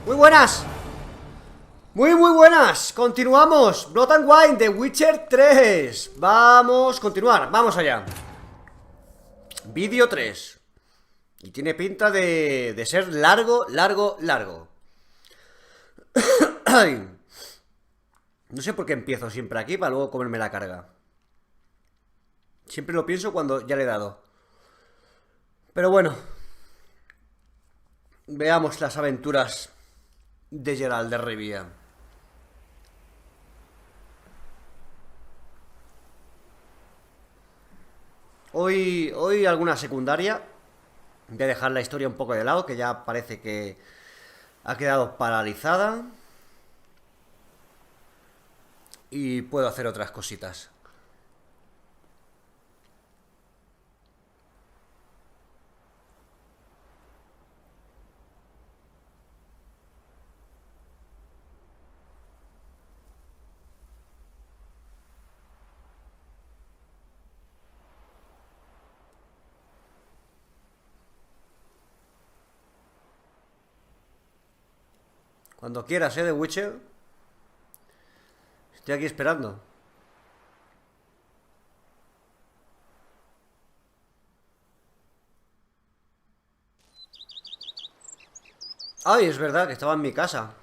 Muy buenas. Muy buenas. Continuamos. Blood and Wine de Witcher 3. Vamos a continuar. Vamos allá. Vídeo 3. Y tiene pinta de ser largo. Ay. No sé por qué empiezo siempre aquí para luego comerme la carga. Siempre lo pienso cuando ya le he dado. Pero bueno. Veamos las aventuras de Geralt de Rivia. Hoy alguna secundaria. Voy a dejar la historia un poco de lado, que ya parece que ha quedado paralizada. Y puedo hacer otras cositas. Cuando quieras, The Witcher. Estoy aquí esperando. Ay, es verdad que estaba en mi casa.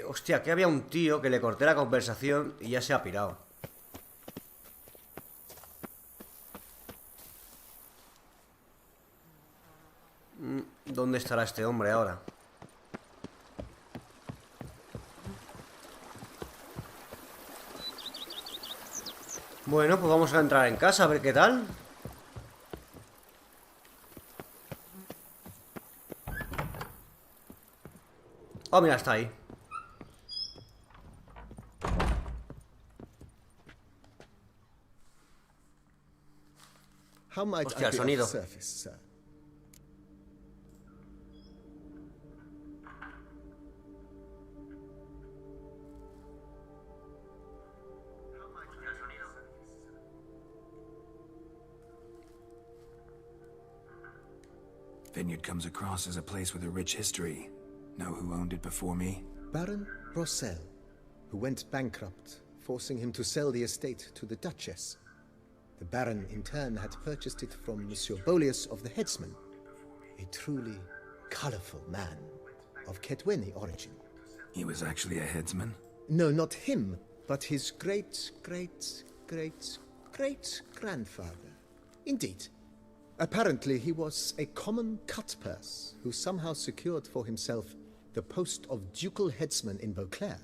Hostia, que había un tío que le corté la conversación y ya se ha pirado. ¿Dónde estará este hombre ahora? Bueno, pues vamos a entrar en casa a ver qué tal. Oh, mira, está ahí. Hostia, el sonido. Vineyard comes across as a place with a rich history. Know who owned it before me? Baron Rossel, who went bankrupt, forcing him to sell the estate to the Duchess. The Baron, in turn, had purchased it from Monsieur Bolius of the Headsman, a truly colorful man of Ketweni origin. He was actually a headsman? No, not him, but his great-great-great-great-grandfather. Indeed. Apparently, he was a common cutpurse who somehow secured for himself the post of ducal headsman in Beauclair.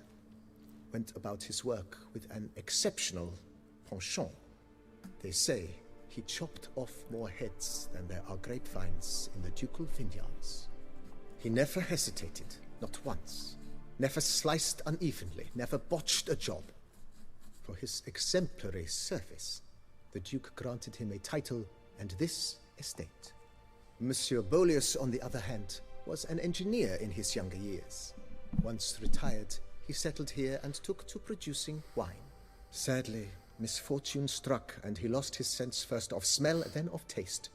Went about his work with an exceptional penchant. They say he chopped off more heads than there are grapevines in the ducal vineyards. He never hesitated, not once. Never sliced unevenly, never botched a job. For his exemplary service, the Duke granted him a title and this estate. Monsieur Bolius, on the other hand, was an engineer in his younger years. Once retired, he settled here and took to producing wine. Sadly, misfortune struck and he lost his sense first of smell, then of taste.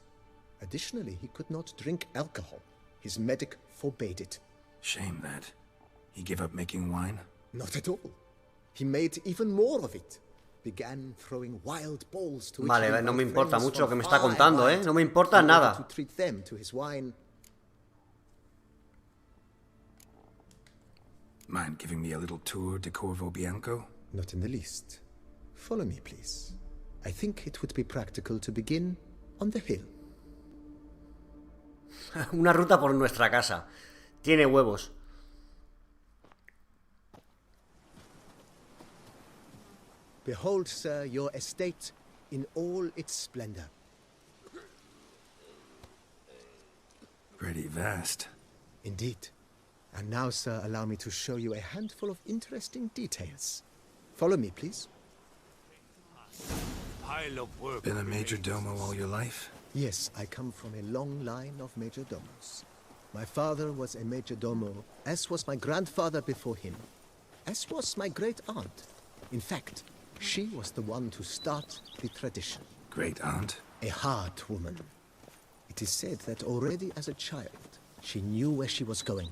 Additionally, he could not drink alcohol. His medic forbade it. Shame that. He gave up making wine? Not at all. He made even more of it. Began throwing wild balls to Vale, no me importa mucho lo que me está contando, ¿eh? No me importa nada. To treat them to his wine. Mind giving me a little tour de Corvo Bianco? Not in the least. Follow me, please. I think it would be practical to begin on the hill. Una ruta por nuestra casa. Tiene huevos. Behold, sir, your estate in all its splendor. Pretty vast. Indeed. And now, sir, allow me to show you a handful of interesting details. Follow me, please. Been a major domo all your life? Yes, I come from a long line of major domos. My father was a major domo, as was my grandfather before him, as was my great aunt. In fact, she was the one to start the tradition. Great aunt? A hard woman. It is said that already as a child, She knew where she was going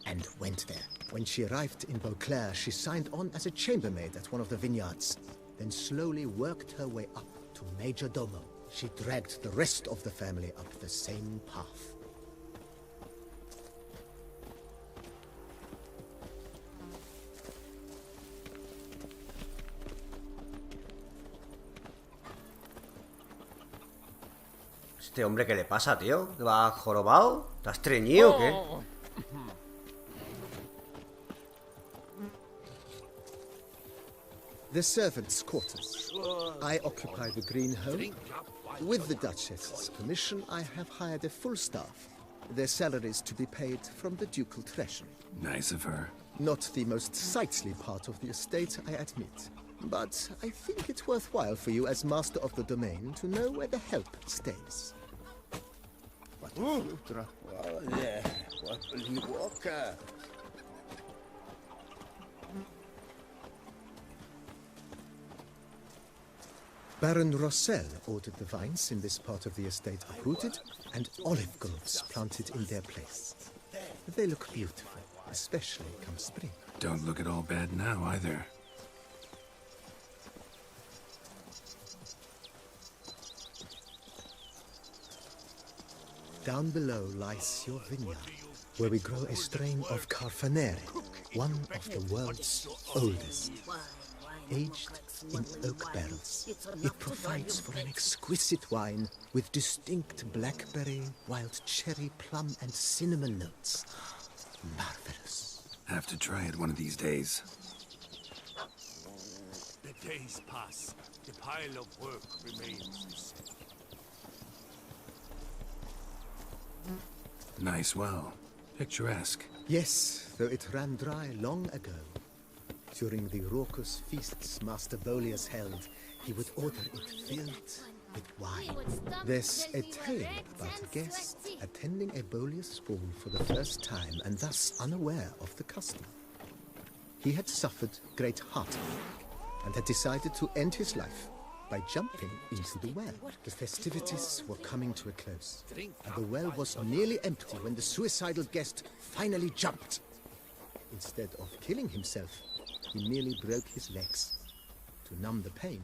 and went there. When she arrived in Beauclair, she signed on as a chambermaid at one of the vineyards, then slowly worked her way up to Major Domo. She dragged the rest of the family up the same path. ¿Este hombre qué le pasa, tío? ¿Que va jorobado? ¿Te has estreñido o qué? The servants' quarters. I occupy the green home. With the Duchess's permission, I have hired a full staff. Their salaries to be paid from the ducal treasury. Nice of her. Not the most sightly part of the estate, I admit. But I think it's worthwhile for you as master of the domain to know where the help stays. Baron Rossel ordered the vines in this part of the estate uprooted and olive groves planted in their place. They look beautiful, especially come spring. Don't look at all bad now, either. Down below lies your vineyard, where we grow a strain of Carfanere, one of the world's oldest. Aged in oak barrels, it provides for an exquisite wine with distinct blackberry, wild cherry, plum, and cinnamon notes. Marvelous. Have to try it one of these days. The days pass. The pile of work remains. Nice well. Picturesque. Yes, though it ran dry long ago. During the raucous feasts Master Bolius held, he would order it filled with wine. There's a tale about a guest attending a Bolius ball for the first time and thus unaware of the custom. He had suffered great heartache and had decided to end his life by jumping into the well. The festivities were coming to a close, and the well was nearly empty when the suicidal guest finally jumped. Instead of killing himself, he merely broke his legs. To numb the pain,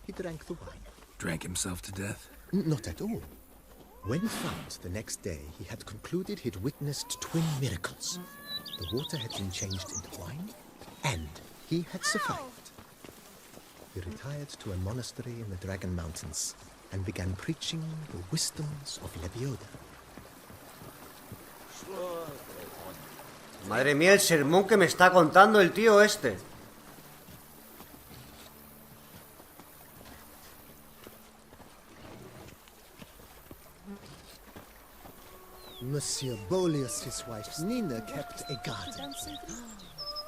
he drank the wine. Drank himself to death? Not at all. When found the next day, he had concluded he'd witnessed twin miracles. The water had been changed into wine, and he had survived. He retired to a monastery in the Dragon Mountains and began preaching the wisdoms of Lebioda. Madre mía, el sermón que me está contando el tío este. Monsieur Bolius' wife Nina kept a garden.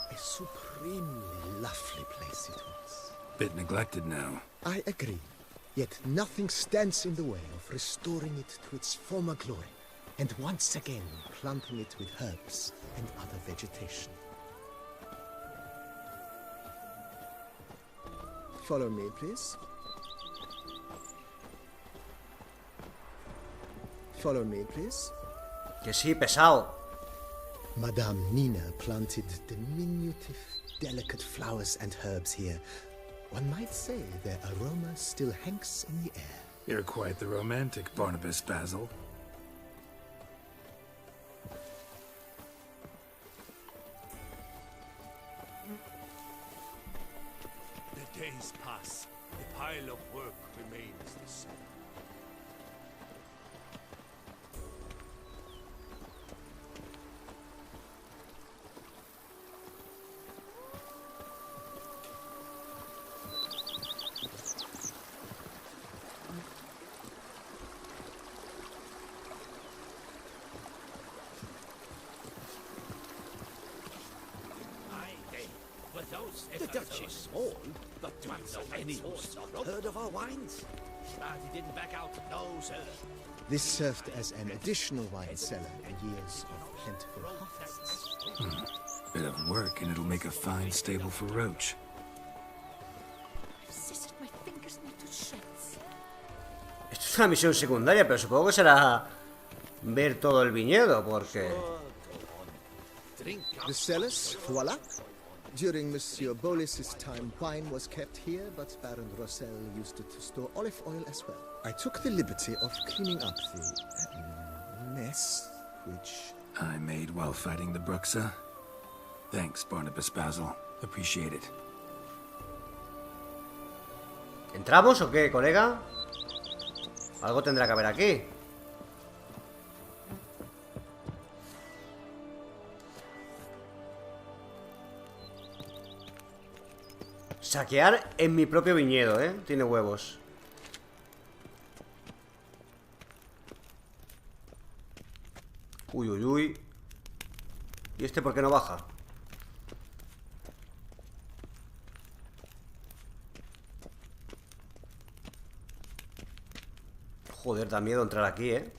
A supremely lovely place it was. Bit neglected now. I agree. Yet nothing stands in the way of restoring it to its former glory, and once again planting it with herbs and other vegetation. Follow me, please. Follow me, please. Que sí, pesado. Madame Nina planted diminutive, delicate flowers and herbs here. One might say their aroma still hangs in the air. You're quite the romantic, Barnabas Basil. The days pass. The pile of work remains the same. The Dutch is small, but do you know any who's not heard of our wines? He didn't back out. No, sir. This served as an additional wine cellar in years of plentiful harvests. Bit of work and it'll make a fine stable for Roach. Scissored my fingers into shreds. Esto es una misión secundaria, pero supongo que será ver todo el viñedo, porque... Drink up. The cellars, voila. During Monsieur Bolis's time, wine was kept here, but Baron Rossel used it to store olive oil as well. I took the liberty of cleaning up the mess, which... I made while fighting the Bruxa. Thanks, Barnabas Basil. Appreciate it. ¿Entramos o qué, colega? Algo tendrá que haber aquí. Saquear en mi propio viñedo, ¿eh? Tiene huevos. Uy, uy, uy. ¿Y este por qué no baja? Joder, da miedo entrar aquí, ¿eh?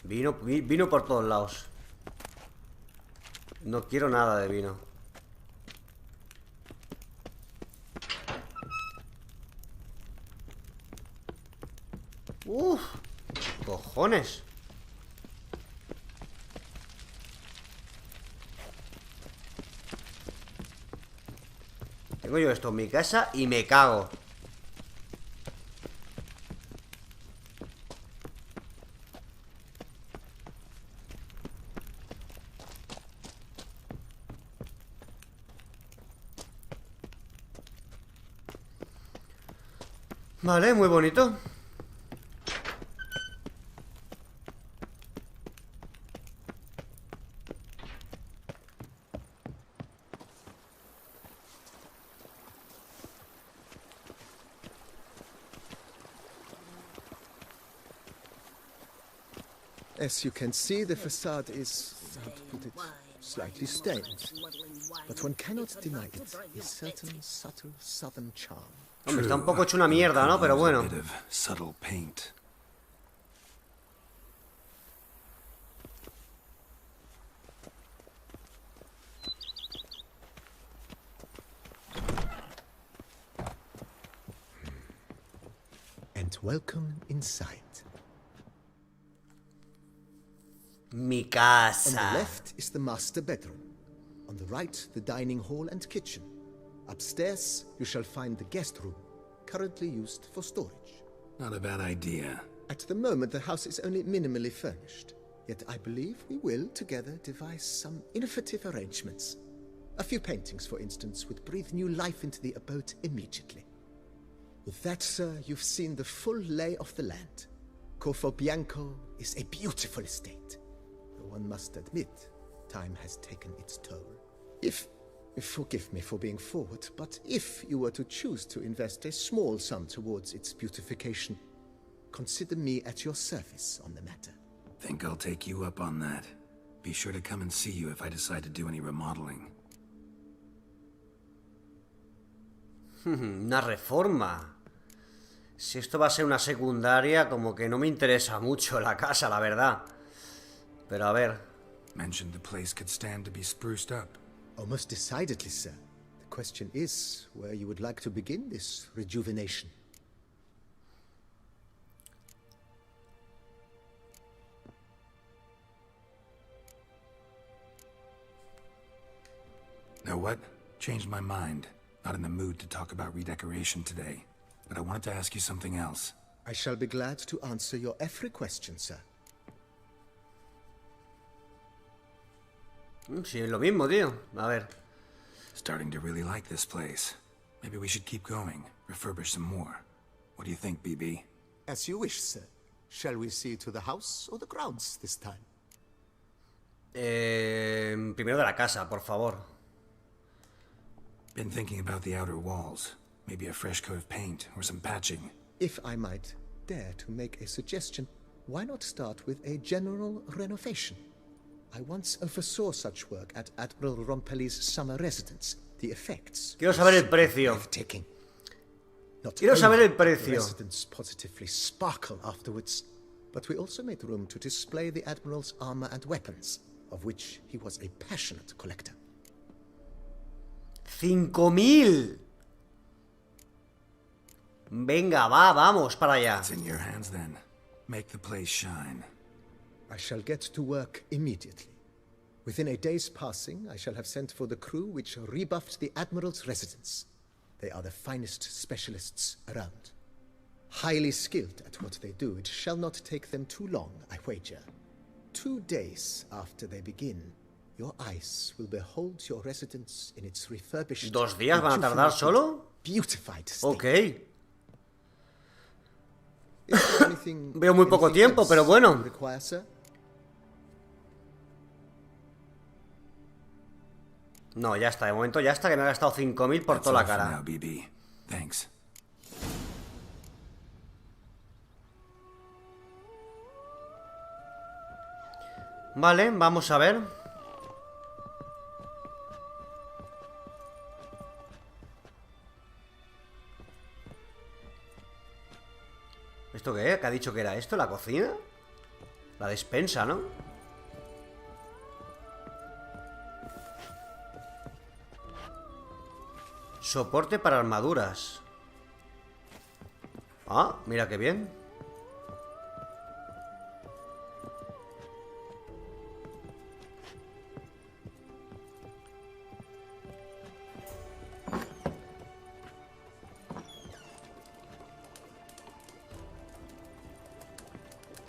Vino por todos lados. No quiero nada de vino. Uf, cojones. Tengo yo esto en mi casa y me cago. Vale, muy bonito. As you can see, the facade is, how to put it, slightly stained. But one cannot deny it, a certain subtle southern charm. Hombre, está un poco hecho una mierda, ¿no? Pero bueno. A bit of subtle paint. And welcome inside. Mi On the casa. left is the master bedroom. On the right, the dining hall and kitchen. Upstairs, you shall find the guest room, currently used for storage. Not a bad idea. At the moment, the house is only minimally furnished. Yet I believe we will, together, devise some innovative arrangements. A few paintings, for instance, would breathe new life into the abode immediately. With that, sir, you've seen the full lay of the land. Corvo Bianco is a beautiful estate. Though one must admit, time has taken its toll. Forgive me for being forward, but if you were to choose to invest a small sum towards its beautification, consider me at your service on the matter. Think I'll take you up on that. Be sure to come and see you if I decide to do any remodeling. Una reforma. Si esto va a ser una secundaria, como que no me interesa mucho la casa, la verdad. Pero a ver. Mentioned the place could stand to be spruced up. Oh, most decidedly, sir. The question is where you would like to begin this rejuvenation. Know what? Changed my mind. Not in the mood to talk about redecoration today. But I wanted to ask you something else. I shall be glad to answer your every question, sir. Sí, es lo mismo, tío. A ver. Starting to really like this place. Maybe we should keep going. Refurbish some more. What do you think, BB? As you wish, sir. Shall we see to the house or the grounds this time? Primero de la casa, por favor. Been thinking about the outer walls. Maybe a fresh coat of paint or some patching. If I might dare to make a suggestion, why not start with a general renovation? I once oversaw such work at Admiral Rompelli's summer residence. The effects. Quiero saber el precio. Breathtaking. Not Quiero saber el only precio. the residence positively sparkle afterwards, but we also made room to display the Admiral's armor and weapons. of which he was a passionate collector. 5.000. Venga, vamos para allá. It's in your hands then. Make the place shine. I shall get to work immediately. Within a day's passing, I shall have sent for the crew which rebuffed the Admiral's residence. They are the finest specialists around. Highly skilled at what they do, it shall not take them too long, I wager. 2 days after they begin, your eyes will behold your residence in its refurbished... 2 días van a tardar solo? Beautified state. Ok. Is there anything- Veo muy poco anything tiempo, else pero bueno. you require, sir? No, ya está, de momento ya está, que me ha gastado 5.000 por That's toda la all for cara. now, BB. Thanks. Vale, vamos a ver. ¿Esto qué es? ¿Qué ha dicho que era esto? ¿La cocina? La despensa, ¿no? Soporte para armaduras. Ah, mira qué bien.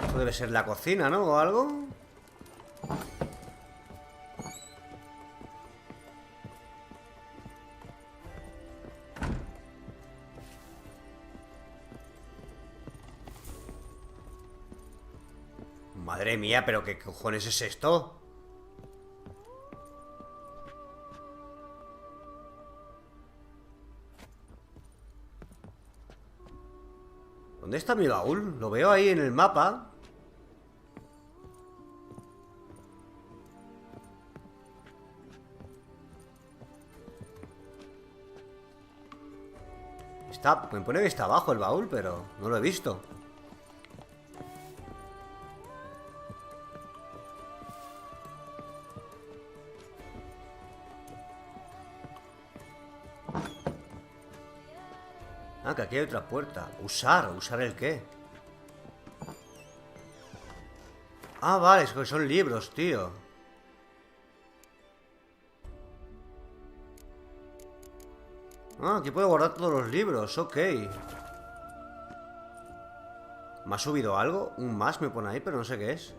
Esto debe ser la cocina, ¿no? ¿O algo? Madre mía, pero ¿qué cojones es esto? ¿Dónde está mi baúl? Lo veo ahí en el mapa. Me pone que está abajo el baúl, pero no lo he visto. Ah, que aquí hay otra puerta. ¿Usar el qué? Ah, vale, es que son libros, tío. Ah, aquí puedo guardar todos los libros, ok. ¿Me ha subido algo? Un más me pone ahí, pero no sé qué es.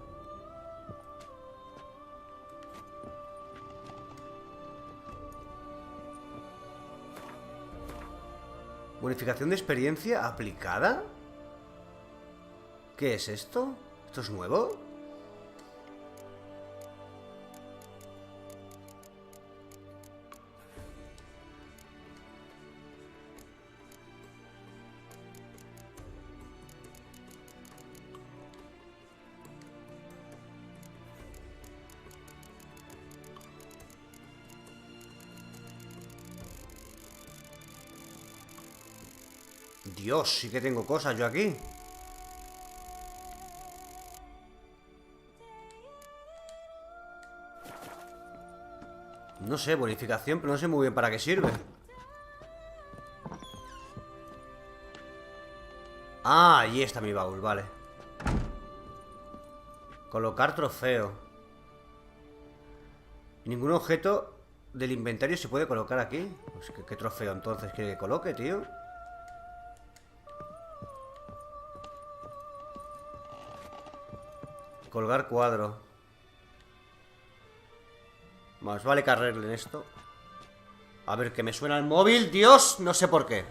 Bonificación de experiencia aplicada. ¿Qué es esto? ¿Esto es nuevo? Dios, sí que tengo cosas yo aquí. No sé, bonificación, pero no sé muy bien para qué sirve. Ah, ahí está mi baúl, vale. Colocar trofeo. Ningún objeto del inventario se puede colocar aquí. Pues, ¿qué trofeo entonces quiere que coloque, tío? Colgar cuadro. Más vale que arreglen esto. A ver, que me suena el móvil. Dios, no sé por qué.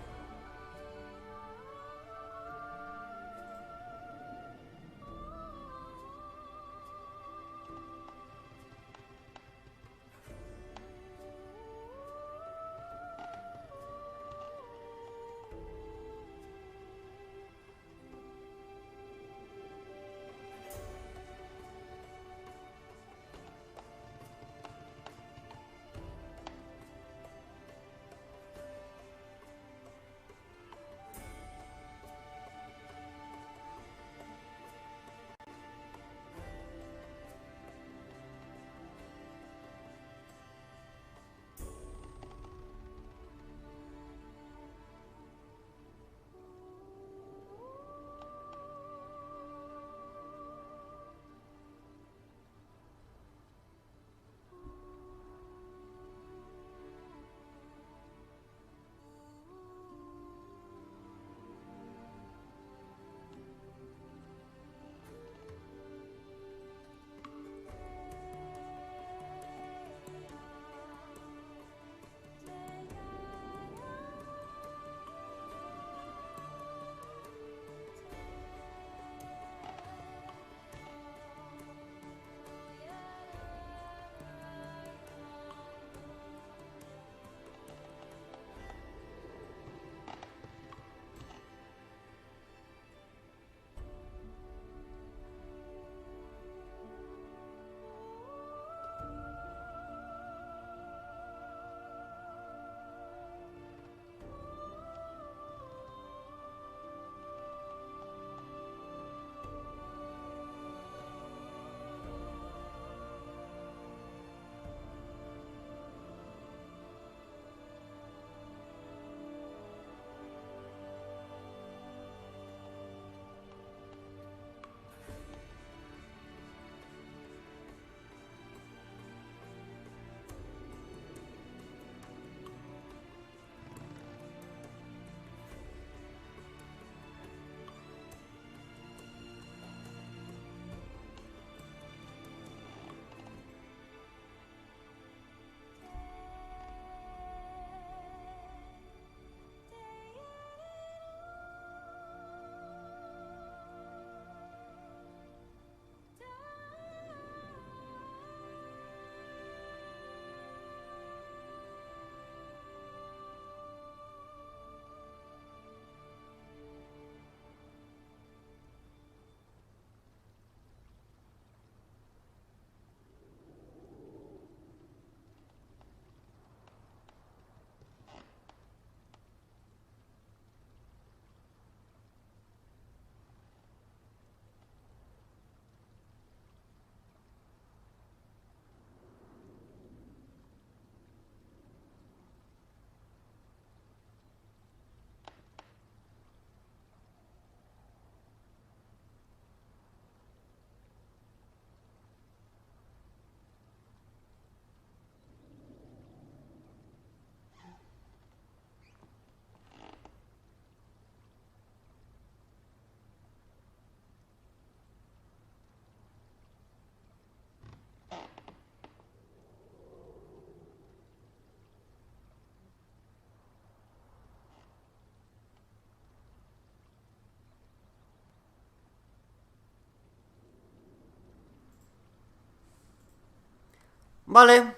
Vale.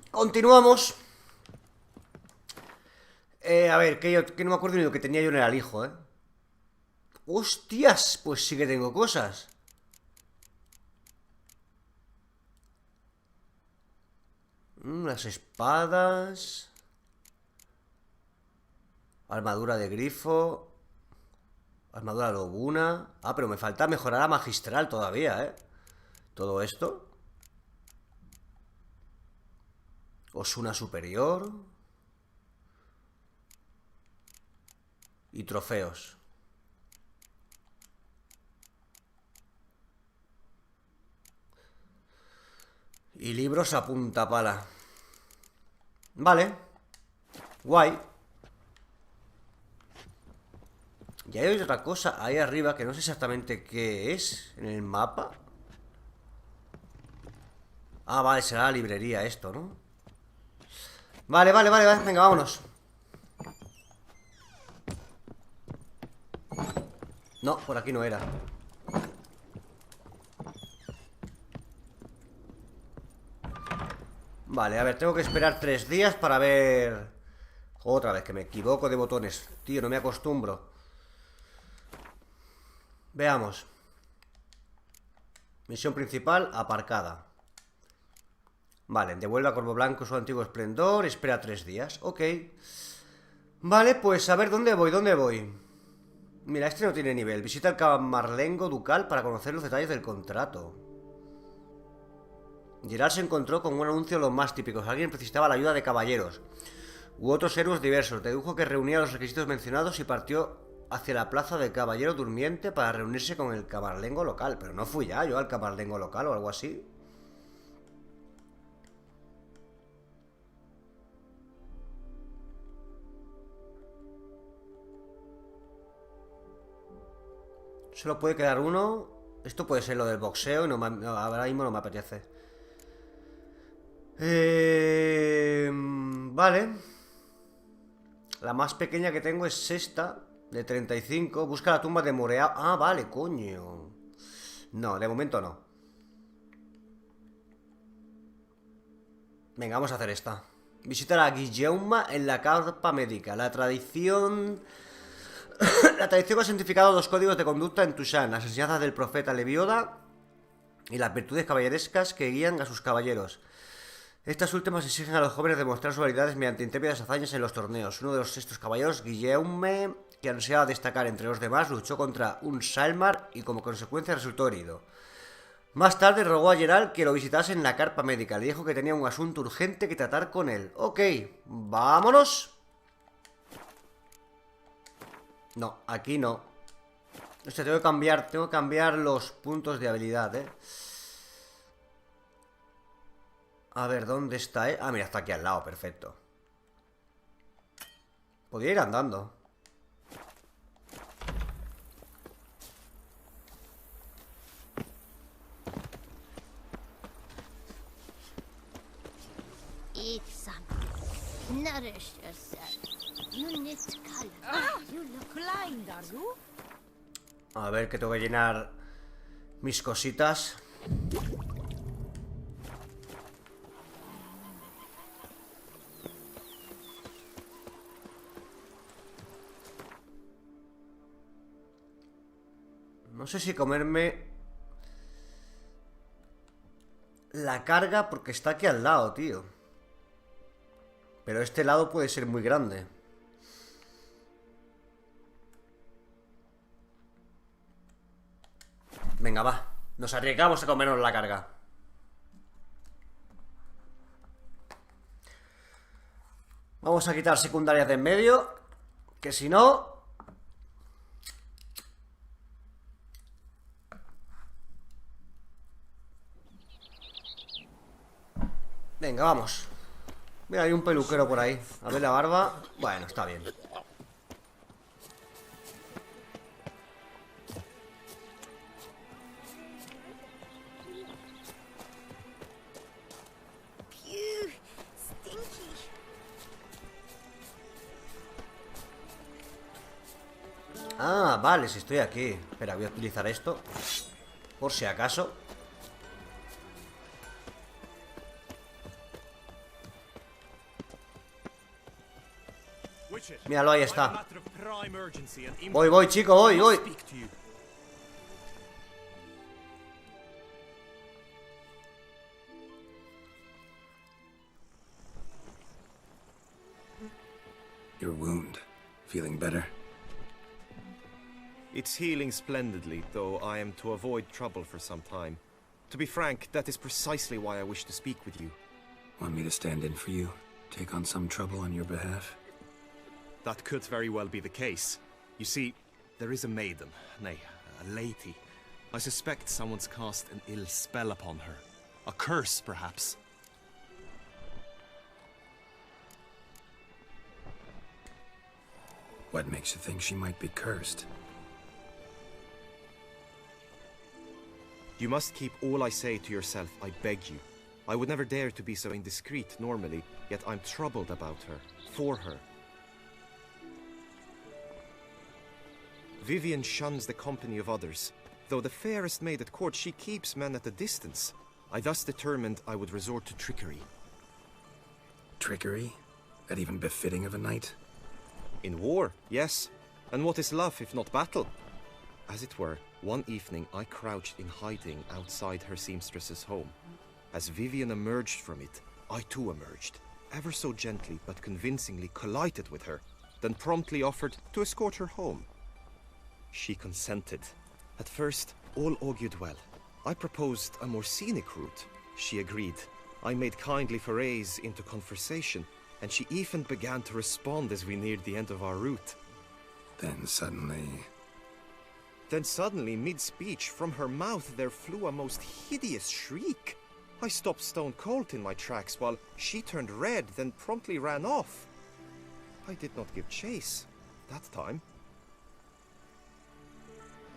Continuamos. A ver, que no me acuerdo ni lo que tenía yo en el alijo, ¿eh? ¡Hostias! Pues sí que tengo cosas. Las espadas. Armadura de grifo. Armadura lobuna. Ah, pero me falta mejorar a magistral todavía, ¿eh? Todo esto. Osuna superior. Y trofeos. Y libros a punta pala. Vale. Guay. Y hay otra cosa ahí arriba que no sé exactamente qué es en el mapa. Ah, vale, será la librería esto, ¿no? Vale, vale, vale, vale. Venga, vámonos. No, por aquí no era. Vale, a ver, tengo que esperar 3 días para ver... Otra vez, que me equivoco de botones. Tío, no me acostumbro. Veamos. Misión principal, aparcada. Vale, devuelve a Corvo Blanco su antiguo esplendor. Espera 3 días, ok. Vale, pues a ver, ¿dónde voy? ¿Dónde voy? Mira, este no tiene nivel. Visita el Camarlengo Ducal para conocer los detalles del contrato. Gerard se encontró con un anuncio de los más típicos. Alguien necesitaba la ayuda de caballeros u otros héroes diversos. Dedujo que reunía los requisitos mencionados y partió hacia la plaza del Caballero Durmiente para reunirse con el Camarlengo local. Pero no fui ya yo al Camarlengo local o algo así. Solo puede quedar uno. Esto puede ser lo del boxeo y no, ahora mismo no me apetece. Vale. La más pequeña que tengo es esta, de 35. Busca la tumba de Moreau. Ah, vale, coño. No, de momento no. Venga, vamos a hacer esta. Visitar a Guillaume en la carpa médica. La tradición ha santificado 2 códigos de conducta en Toussaint: las enseñanzas del profeta Lebioda y las virtudes caballerescas que guían a sus caballeros. Estas últimas exigen a los jóvenes demostrar sus habilidades mediante intrépidas hazañas en los torneos. Uno de estos caballeros, Guillaume, que ansiaba destacar entre los demás, luchó contra un Salmar y como consecuencia resultó herido. Más tarde rogó a Geralt que lo visitase en la carpa médica. Le dijo que tenía un asunto urgente que tratar con él. Ok, vámonos. No, aquí no. Hostia, tengo que cambiar los puntos de habilidad, A ver, ¿dónde está, Ah, mira, está aquí al lado, perfecto. Podría ir andando. Eat some. Nourish yourself. You need color. You look blind, are you? A ver, que tengo que llenar mis cositas. No sé si comerme la carga porque está aquí al lado, tío. Pero este lado puede ser muy grande. Venga, va. Nos arriesgamos a comernos la carga. Vamos a quitar secundarias de en medio, que si no... Venga, vamos. Mira, hay un peluquero por ahí. A ver la barba. Bueno, está bien. Ah, vale, si estoy aquí. Espera, voy a utilizar esto por si acaso. Míralo, ahí está. Voy, chico, voy. Your wound. Feeling better? It's healing splendidly, though I am to avoid trouble for some time. To be frank, that is precisely why I wish to speak with you. Want me to stand in for you? Take on some trouble on your behalf? That could very well be the case. You see, there is a maiden, nay, a lady. I suspect someone's cast an ill spell upon her. A curse, perhaps. What makes you think she might be cursed? You must keep all I say to yourself, I beg you. I would never dare to be so indiscreet normally, yet I'm troubled about her, for her. Vivienne shuns the company of others. Though the fairest maid at court, she keeps men at a distance. I thus determined I would resort to trickery. Trickery? That even befitting of a knight? In war, yes. And what is love if not battle? As it were, one evening I crouched in hiding outside her seamstress's home. As Vivienne emerged from it, I too emerged, ever so gently but convincingly collided with her, then promptly offered to escort her home. She consented. At first, all augured well. I proposed a more scenic route. She agreed. I made kindly forays into conversation, and she even began to respond as we neared the end of our route. Then suddenly, mid-speech, from her mouth there flew a most hideous shriek. I stopped stone cold in my tracks while she turned red, then promptly ran off. I did not give chase that time.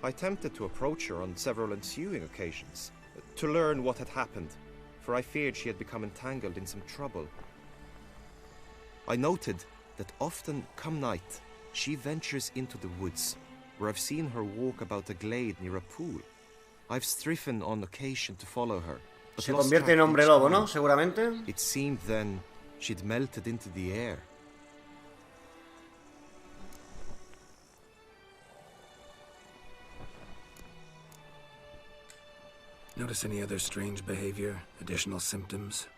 I attempted to approach her on several ensuing occasions, to learn what had happened, for I feared she had become entangled in some trouble. I noted that often, come night, she ventures into the woods, where I've seen her walk about a glade near a pool. I've striven on occasion to follow her, but Se lost convierte track en hombre each lobo, time. ¿no? Seguramente. It seemed then she'd melted into the air. notice any other strange behavior? Additional symptoms?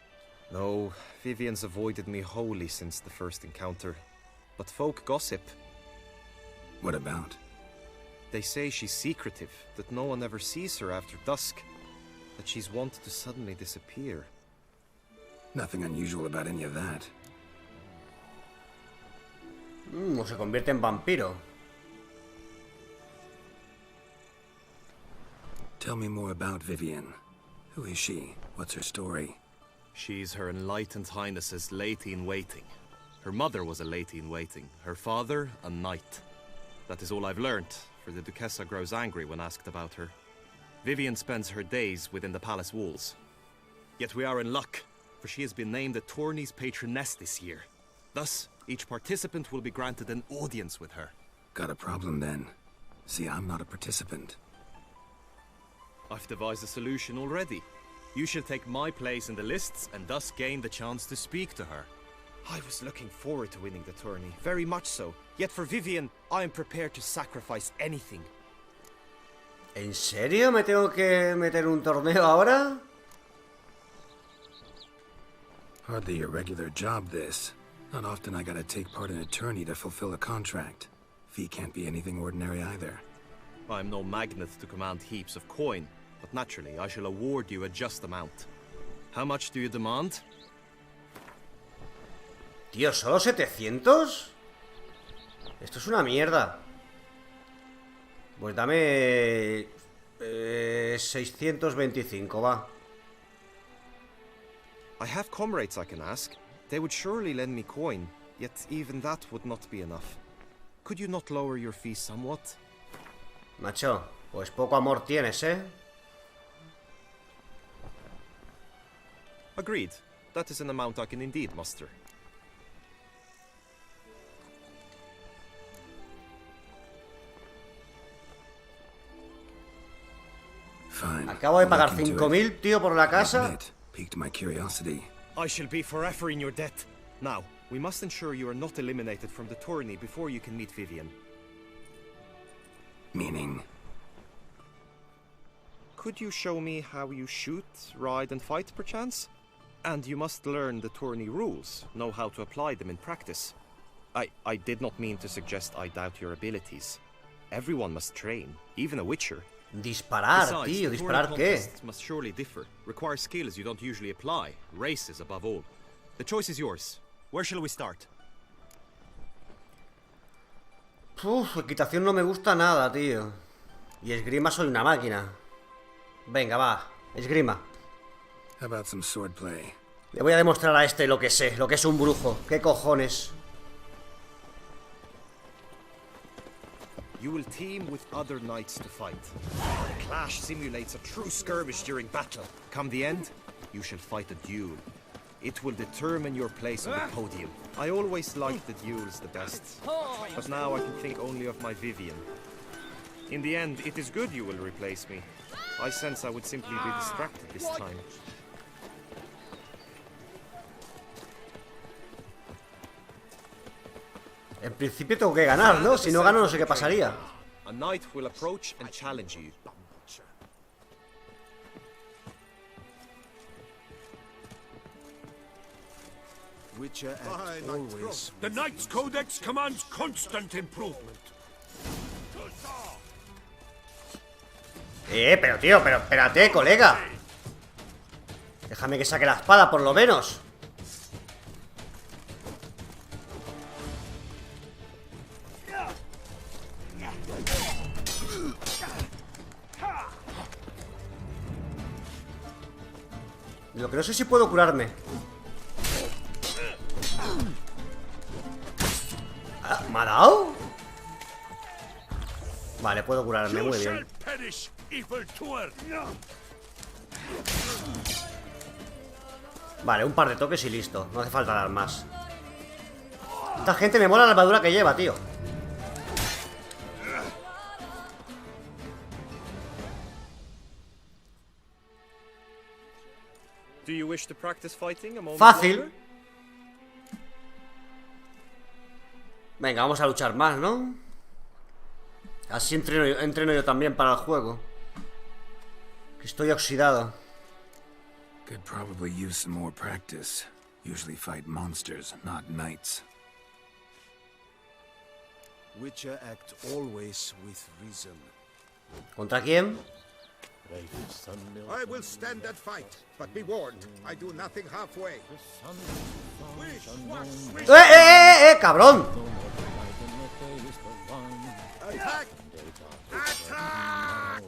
No, Vivienne's avoided me wholly since the first encounter. But folk gossip. What about? They say she's secretive, that no one ever sees her after dusk, that she's wont to suddenly disappear. Nothing unusual about any of that. O se convierte en vampiro. Tell me more about Vivienne. Who is she? What's her story? She's Her Enlightened Highness's lady-in-waiting. Her mother was a lady-in-waiting, her father a knight. That is all I've learnt, for the Duchessa grows angry when asked about her. Vivienne spends her days within the palace walls. Yet we are in luck, for she has been named a tourney's patroness this year. Thus, each participant will be granted an audience with her. Got a problem then. See, I'm not a participant. I've devised a solution already. You shall take my place in the lists and thus gain the chance to speak to her. I was looking forward to winning the tourney, very much so. Yet for Vivienne, I am prepared to sacrifice anything. ¿En serio me tengo que meter un torneo ahora? Hardly a regular job, this. Not often I gotta take part in a tourney to fulfill a contract. Fee can't be anything ordinary either. I'm no magnet to command heaps of coin, but naturally I shall award you a just amount. How much do you demand? Tío, ¿solo 700? Esto es una mierda. Pues dame 625, va. I have comrades I can ask. They would surely lend me coin, yet even that would not be enough. Could you not lower your fee somewhat? Macho, pues poco amor tienes, ¿eh? Agreed. That is an amount I can indeed muster. Fine. Acabo de I'll pagar look into it. 5.000, tío, por la I'll casa. admit, piqued my curiosity. I shall be forever in your debt. Now, We must ensure you are not eliminated from the tourney before you can meet Vivian. Meaning? Could you show me how you shoot, ride and fight, perchance? And you must learn the tourney rules, know how to apply them in practice. I did not mean to suggest I doubt your abilities. Everyone must train, even a witcher. Disparar, Besides, tío, the ¿disparar tourney qué? contests must surely differ, require skills you don't usually apply, races above all. The choice is yours. Where shall we start? Uf, equitación no me gusta nada, tío. Y esgrima soy una máquina. Venga, va, esgrima. How about some swordplay? Le voy a demostrar a este lo que sé, lo que es un brujo. ¿Qué cojones? You will team with other knights to fight. The clash simulates a true skirmish during battle. Come the end, you shall fight a duel. It will determine your place on the podium. I always liked the duels the best, but now I can think only of my Vivian. In the end, it is good you will replace me. I sense I would simply be distracted this time. En principio tengo que ganar, ¿no? Si no gano no sé qué pasaría. A knight will approach and challenge you. Witcher act always. The Knight's Codex commands constant improvement. Pero tío, pero espérate, colega. Déjame que saque la espada, por lo menos. Lo que no sé si puedo curarme. Ah, ¿me ha dado? Vale, puedo curarme, muy bien. Perish, evil doer. Vale, un par de toques y listo. No hace falta dar más. Esta gente me mola la armadura que lleva, tío. Do you wish to practice fighting a moment Fácil. longer? Venga, vamos a luchar más, ¿no? Así entreno yo también para el juego. Que estoy oxidado. Could probably use some more practice. Usually fight monsters, not knights. Witcher act always with reason. ¿Contra quién? I will stand that fight, but be warned, I do nothing halfway. ¡Cabrón! Attack! Attack!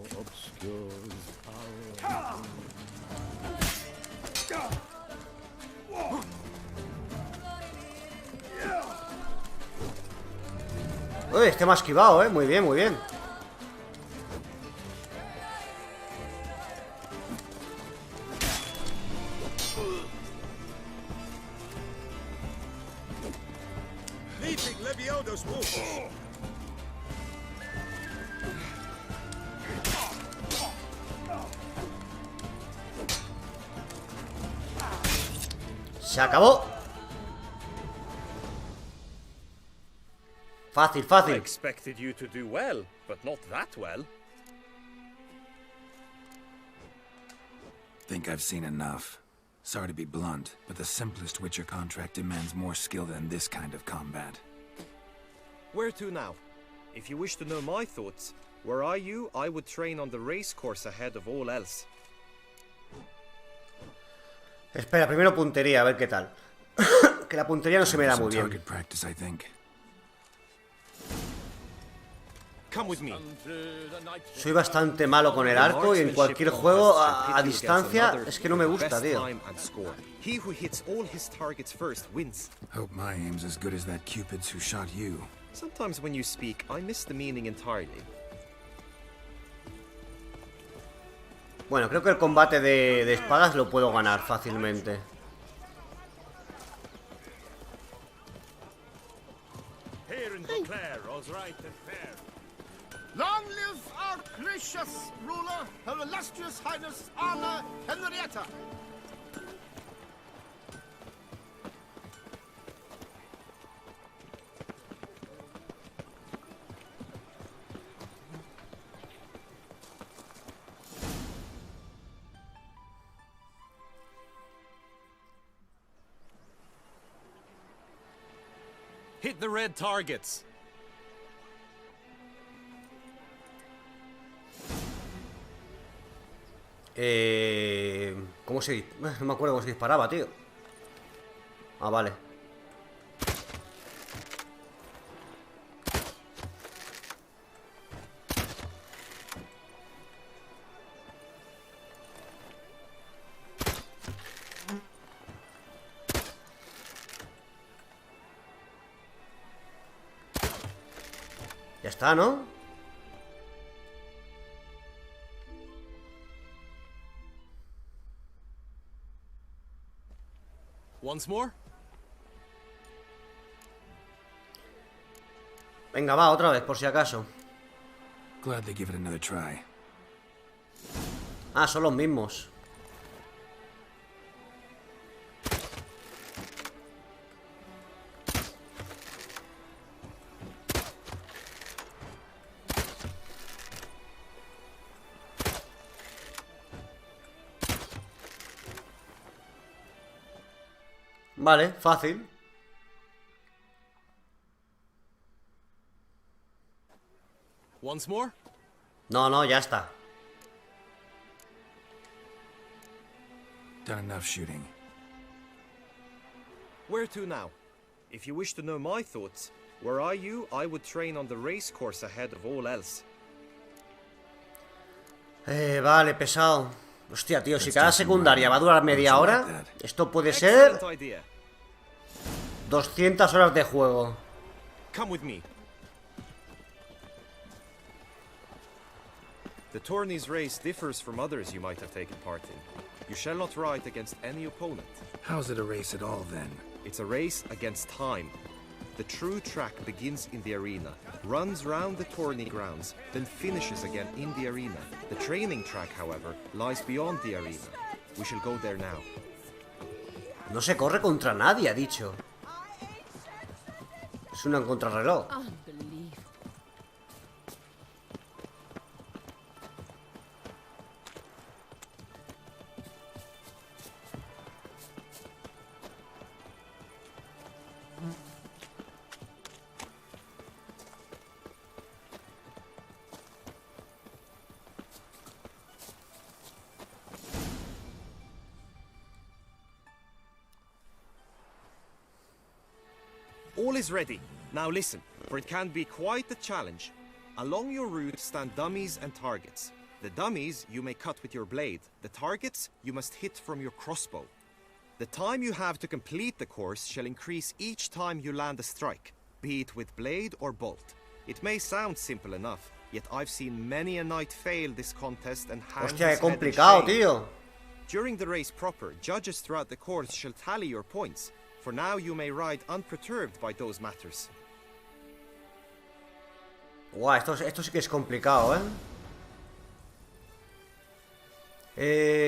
Uy, este me ha esquivado, muy bien, muy bien. Leaping Leviodo's moves. Se acabó. Fácil, I fácil. expected you to do well, but not that well. Think I've seen enough. Sorry to be blunt, but the simplest Witcher contract demands more skill than this kind of combat. Where to now? If you wish to know my thoughts, were I you, I would train on the race course ahead of all else. Espera, primero puntería, a ver qué tal. Que la puntería no se me da muy Some bien. target practice, I think. Come with me. Soy bastante malo con el arco y en cualquier juego a distancia es que no me gusta, tío. He who hits all his targets first wins. Hope my aim's as good as that Cupid's who shot you. Sometimes when you speak, I miss the meaning entirely. Bueno, creo que el combate de espadas lo puedo ganar fácilmente. Here in Beauclair, all's right and fair. Long live our gracious ruler, Her Illustrious Highness Anna Henrietta! Take the red targets. ¿Cómo se...? No me acuerdo cómo se disparaba, tío. Ah, vale. Ya está, ¿no? Once more? Venga, va, otra vez, por si acaso. Glad they give it another try. Ah, son los mismos. Vale, fácil. Once more? No, no, ya está. Done enough shooting. Where to now? If you wish to know my thoughts, were I you, I would train on the race course ahead of all else. Vale, pesado. Hostia, tío, si cada secundaria va a durar media hora, esto puede ser Excellent idea. 200 horas de juego. Come with me. The tourney's race differs from others you might have taken part in. You shall not ride against any opponent. How's it a race at all, then? It's a race against time. The true track begins in the arena, runs round the tourney grounds, then finishes again in the arena. The training track, however, lies beyond the arena. We shall go there now. No se corre contra nadie, ha dicho. Es una contrarreloj. Unbelievable. All is ready. Now listen, for it can be quite a challenge. Along your route stand dummies and targets. The dummies you may cut with your blade. The targets you must hit from your crossbow. The time you have to complete the course shall increase each time you land a strike, be it with blade or bolt. It may sound simple enough, yet I've seen many a knight fail this contest and hang Hostia, his qué head in complicado, shame. tío. During the race proper, judges throughout the course shall tally your points. For now you may ride unperturbed by those matters. Guau, esto sí que es complicado,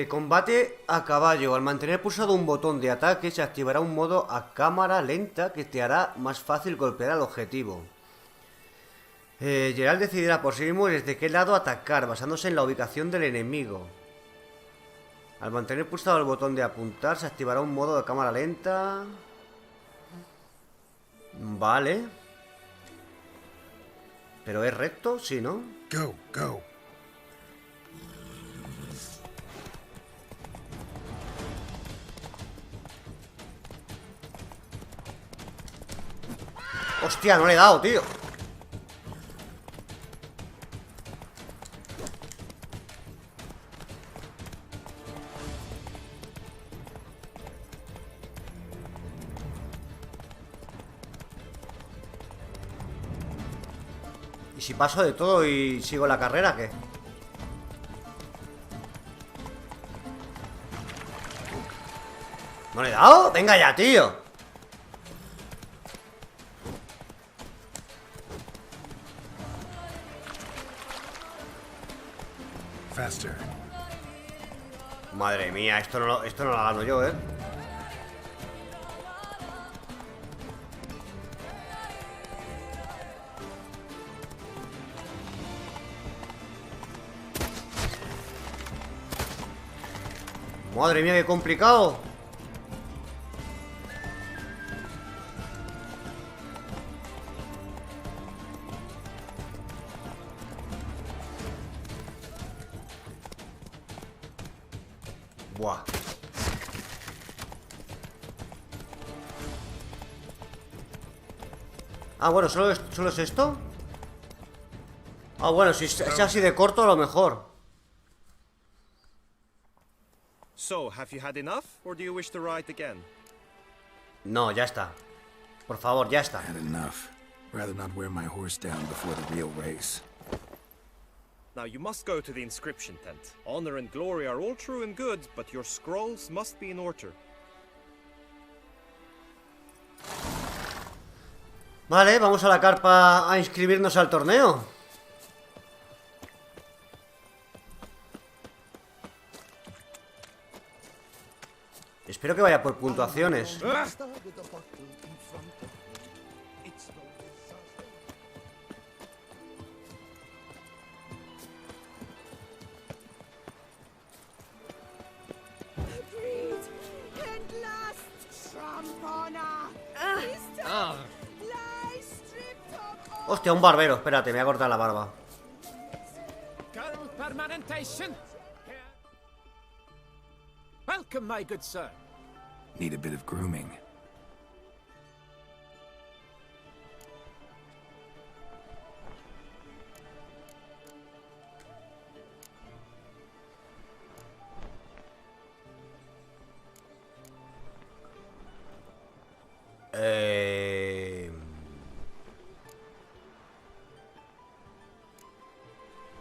combate a caballo. Al mantener pulsado un botón de ataque se activará un modo a cámara lenta que te hará más fácil golpear al objetivo. Geralt decidirá por sí mismo desde qué lado atacar, basándose en la ubicación del enemigo. Al mantener pulsado el botón de apuntar se activará un modo de cámara lenta. Vale. ¿Pero es recto? Sí, ¿no? Go, go. Hostia, no le he dado, tío. ¿Y si paso de todo y sigo la carrera, qué? ¿No le he dado? Venga ya, tío. Faster. Madre mía, esto no lo gano yo, ¿eh? Madre mía, qué complicado. Buah. Ah, bueno, ¿solo es esto? Ah, bueno, si es así de corto, a lo mejor. So, have you had enough, or do you wish to ride again? No, ya está. Por favor, ya está. Had enough. Rather not wear my horse down before the real race. Now you must go to the inscription tent. Honor and glory are all true and good, but your scrolls must be in order. Vale, vamos a la carpa a inscribirnos al torneo. Espero que vaya por puntuaciones. Hostia, un barbero, espérate, me voy a cortar la barba. Girl permanentation. Welcome, my good sir. Need a bit of grooming.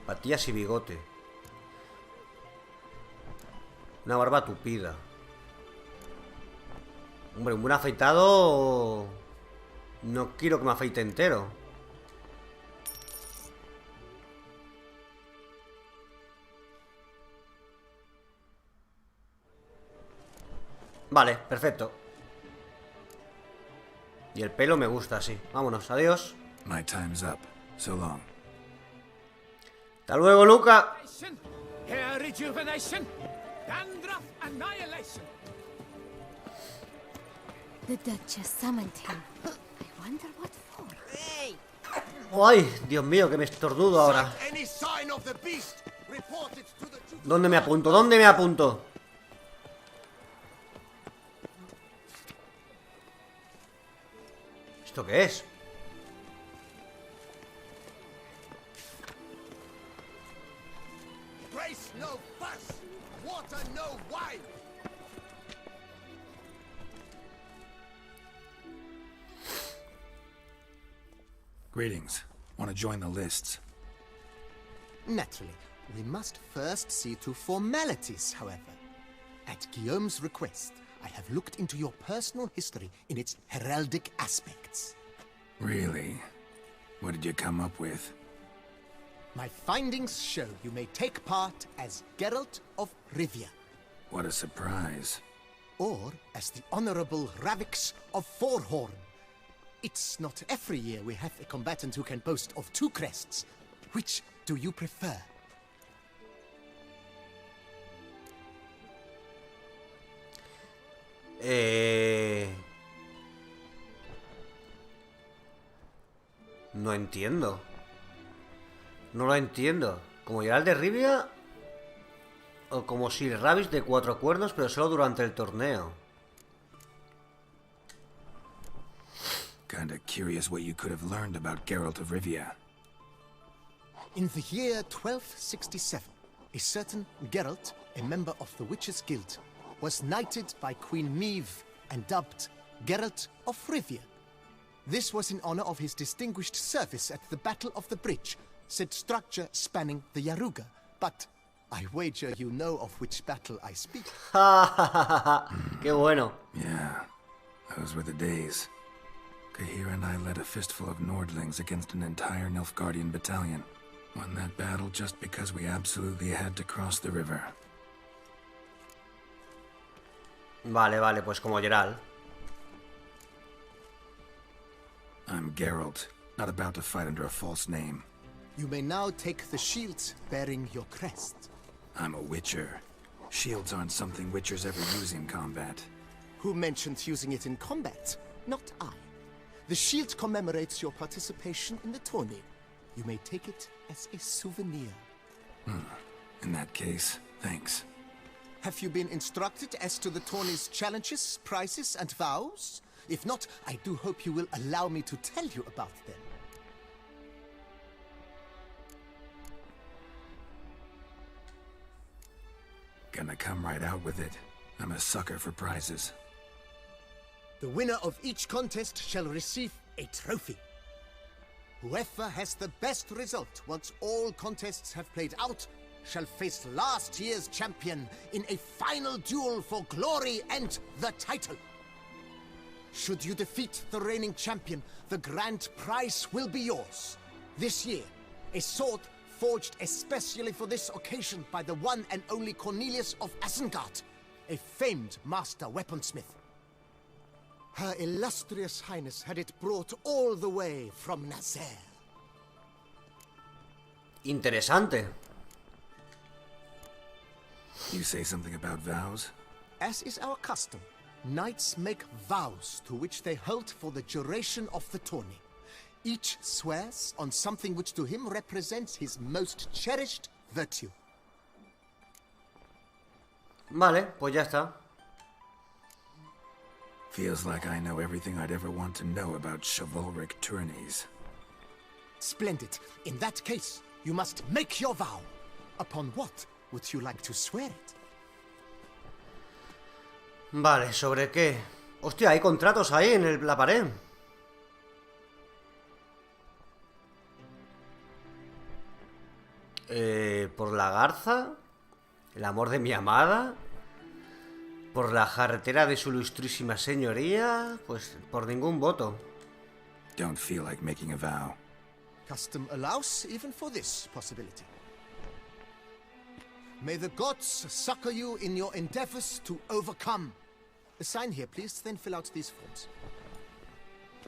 Patillas y bigote. Una barba tupida. Hombre, un buen afeitado. No quiero que me afeite entero. Vale, perfecto. Y el pelo me gusta así. Vámonos, adiós. My time's up. So long. Hasta luego, Luca. Hair rejuvenation. Dandruff annihilation. The Duchess summoned him. I wonder what for. Ay, Dios mío, que me estornudo ahora. Any sign of the beast, report it to the ¿Dónde me apunto? ¿Dónde me apunto? ¿Esto qué es? Grace no fuss, water no wine. Greetings. Want to join the lists? Naturally, we must first see to formalities, however. At Guillaume's request, I have looked into your personal history in its heraldic aspects. Really? What did you come up with? My findings show you may take part as Geralt of Rivia, What a surprise. or as the Honorable Ravix of Forhorn. It's not every year we have a combatant who can boast of 2 crests. Which do you prefer? No entiendo. No lo entiendo. ¿Como Geralt de Rivia? ¿O como Sir Ravix de 4 cuernos, pero solo durante el torneo? Kinda curious what you could have learned about Geralt of Rivia. In the year 1267, a certain Geralt, a member of the Witches' Guild, was knighted by Queen Meve and dubbed Geralt of Rivia. This was in honor of his distinguished service at the Battle of the Bridge, said structure spanning the Yaruga. But I wager you know of which battle I speak. ¡Qué bueno! Yeah, those were the days. Kahira and I led a fistful of Nordlings against an entire Nilfgaardian battalion. Won that battle just because we absolutely had to cross the river. Vale, pues como Geralt. I'm Geralt, not about to fight under a false name. You may now take the shield bearing your crest. I'm a Witcher. Shields aren't something Witchers ever use in combat. Who mentioned using it in combat? Not I. The shield commemorates your participation in the tourney. You may take it as a souvenir. In that case, thanks. Have you been instructed as to the tourney's challenges, prizes, and vows? If not, I do hope you will allow me to tell you about them. Gonna come right out with it. I'm a sucker for prizes. The winner of each contest shall receive a trophy. Whoever has the best result once all contests have played out shall face last year's champion in a final duel for glory and the title. Should you defeat the reigning champion, the grand prize will be yours. This year, a sword forged especially for this occasion by the one and only Cornelius of Isengard, a famed master weaponsmith. Her illustrious highness had it brought all the way from Nazair. Interesante. You say something about vows? As is our custom, knights make vows to which they hold for the duration of the tourney. Each swears on something which to him represents his most cherished virtue. Vale, pues ya está. Feels like I know everything I'd ever want to know about chivalric tourneys. Splendid. In that case, you must make your vow. Upon what would you like to swear it? Vale, ¿sobre qué? Hostia, hay contratos ahí en la pared. Por la garza, el amor de mi amada, por la jarretera de su ilustrísima señoría, pues por ningún voto. Don't feel like making a vow. Custom allows even for this possibility. May the gods succor you in your endeavors to overcome. Sign here, please, then fill out these forms.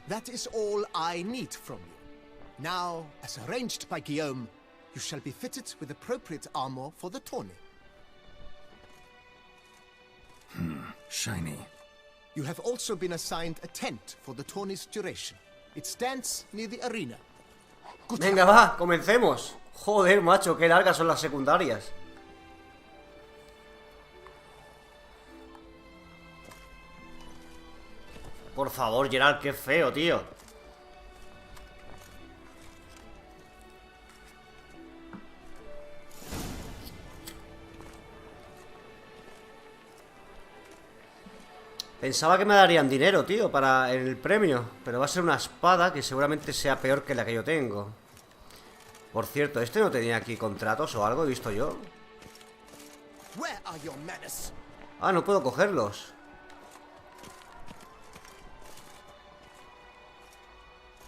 That is all I need from you. Now, as arranged by Guillaume, you shall be fitted with appropriate armor for the tourney. Shiny. You have also been assigned a tent for the tourney's duration. It stands near the arena. Good Venga, va, comencemos. Joder, macho, qué largas son las secundarias. Por favor, Gerard, qué feo, tío. Pensaba que me darían dinero, tío, para el premio. Pero va a ser una espada que seguramente sea peor que la que yo tengo. Por cierto, ¿este no tenía aquí contratos o algo? ¿He visto yo? Ah, no puedo cogerlos.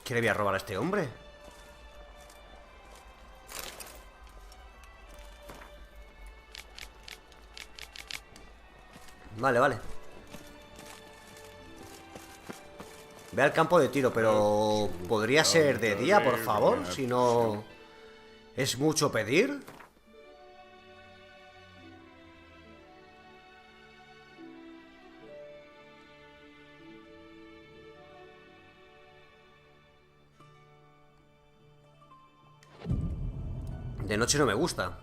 ¿Qué le voy a robar a este hombre? Vale, vale. Ve al campo de tiro, pero... ¿podría ser de día, por favor? Si no... ¿es mucho pedir? De noche no me gusta.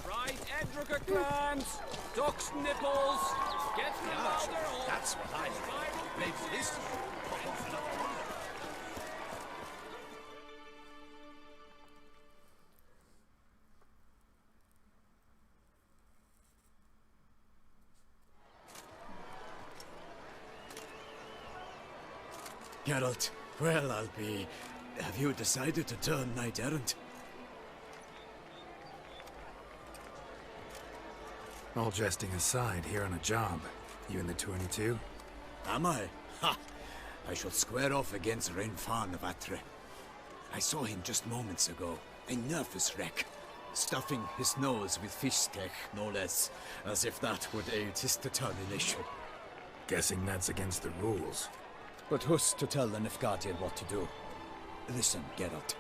Right, Edrica clans, ducks nipples, get me louder. That's what I like. Makes this. Geralt, well, I'll be... Have you decided to turn knight-errant? All jesting aside, here on a job. You in the tourney too? Am I? Ha! I shall square off against Renfan of Atre. I saw him just moments ago, a nervous wreck, stuffing his nose with fish steak, no less, as if that would aid his determination. Guessing that's against the rules. But who's to tell the Nilfgaardian what to do? Listen, Geralt.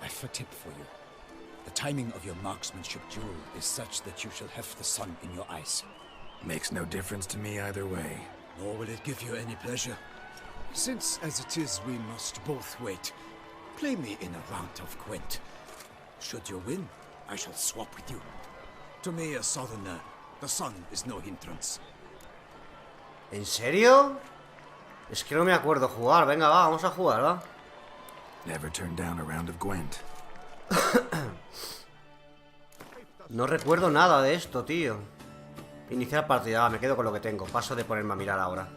I've a tip for you. The timing of your marksmanship duel is such that you shall have the sun in your eyes. Makes no difference to me either way. Nor will it give you any pleasure. Since, as it is, we must both wait, play me in a round of Gwent. Should you win, I shall swap with you. To me, a southerner, the sun is no hindrance. ¿En serio? Es que no me acuerdo jugar. Venga, va, vamos a jugar, va. Never turned down a round of Gwent. No recuerdo nada de esto, tío. Iniciar partida, me quedo con lo que tengo. Paso de ponerme a mirar ahora.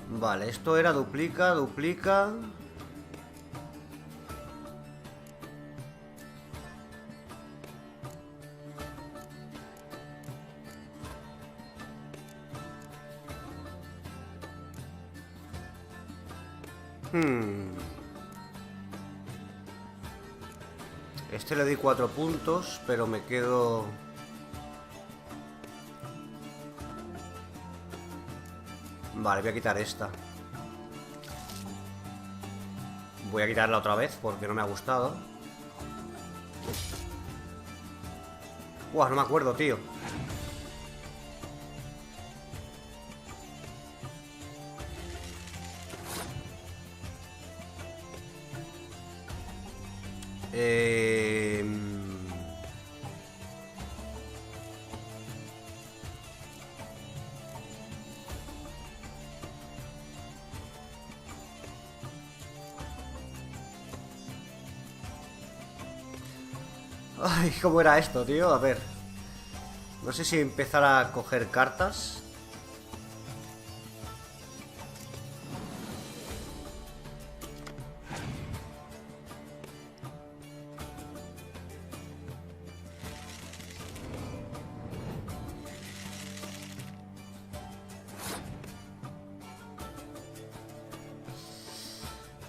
Vale, esto era duplica, duplica. Este le doy 4 puntos, pero me quedo... Vale, voy a quitar esta. Voy a quitarla otra vez porque no me ha gustado. Buah, no me acuerdo, tío. Ay, ¿cómo era esto, tío? A ver. No sé si empezar a coger cartas.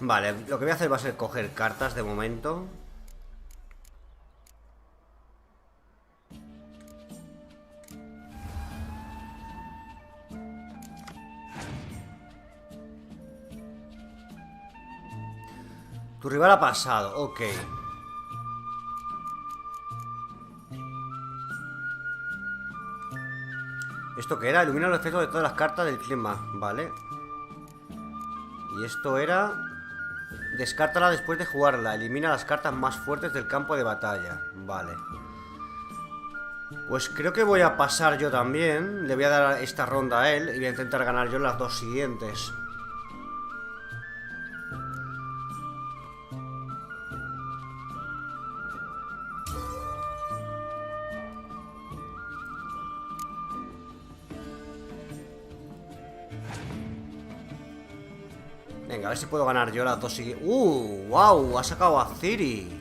Vale, lo que voy a hacer va a ser coger cartas de momento. Tu rival ha pasado, ok. ¿Esto qué era? Ilumina los efectos de todas las cartas del clima, vale. Y esto era... Descártala después de jugarla. Elimina las cartas más fuertes del campo de batalla. Vale. Pues creo que voy a pasar yo también. Le voy a dar esta ronda a él y voy a intentar ganar yo las dos siguientes. Venga, a ver si puedo ganar yo las dos siguientes. ¡Wow! Ha sacado a Ciri.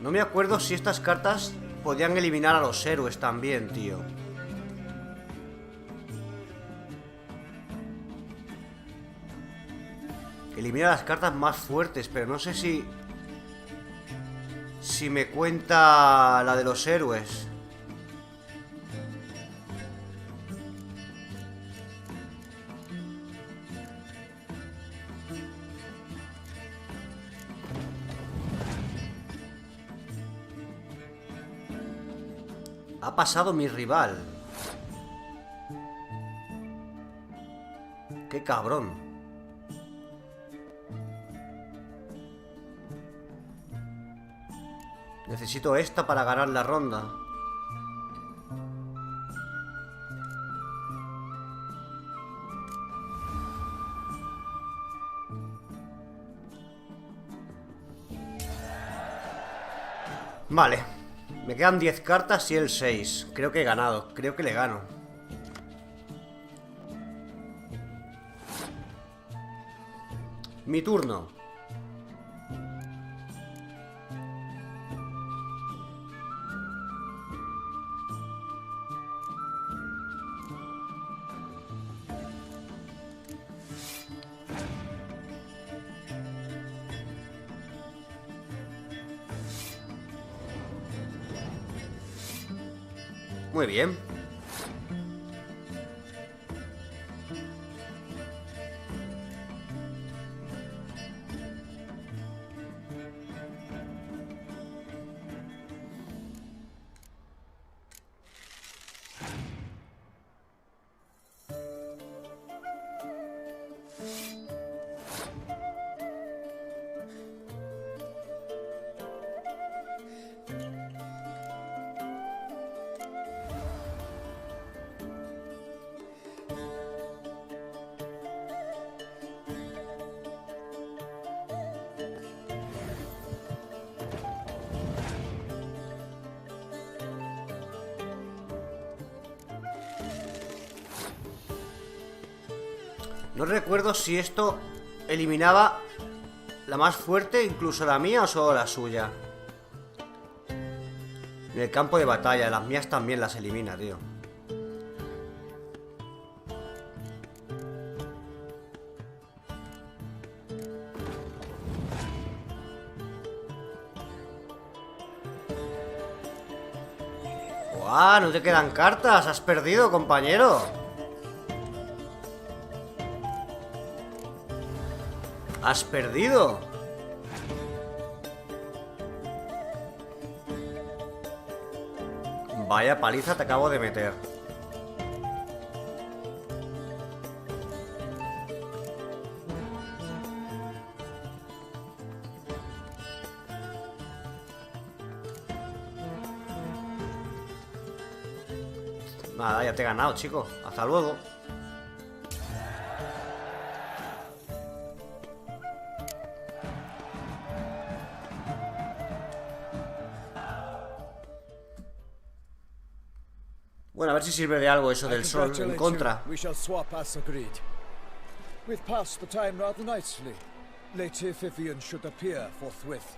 No me acuerdo si estas cartas podían eliminar a los héroes también, tío. Elimina las cartas más fuertes, pero no sé si... Si me cuenta la de los héroes. Ha pasado mi rival. Qué cabrón. Necesito esta para ganar la ronda. Vale. Me quedan 10 cartas y él 6. Creo que he ganado. Creo que le gano. Mi turno. Muy bien. No recuerdo si esto eliminaba la más fuerte, incluso la mía o solo la suya. En el campo de batalla, las mías también las elimina, tío. ¡Guau! No te quedan cartas, has perdido, compañero. Has perdido. Vaya paliza te acabo de meter. Nada, ya te he ganado, chico. Hasta luego. Bueno, a ver si sirve de algo eso del sol en contra. We shall swap as agreed. We've passed the time rather nicely. Lady Vivian should appear forthwith.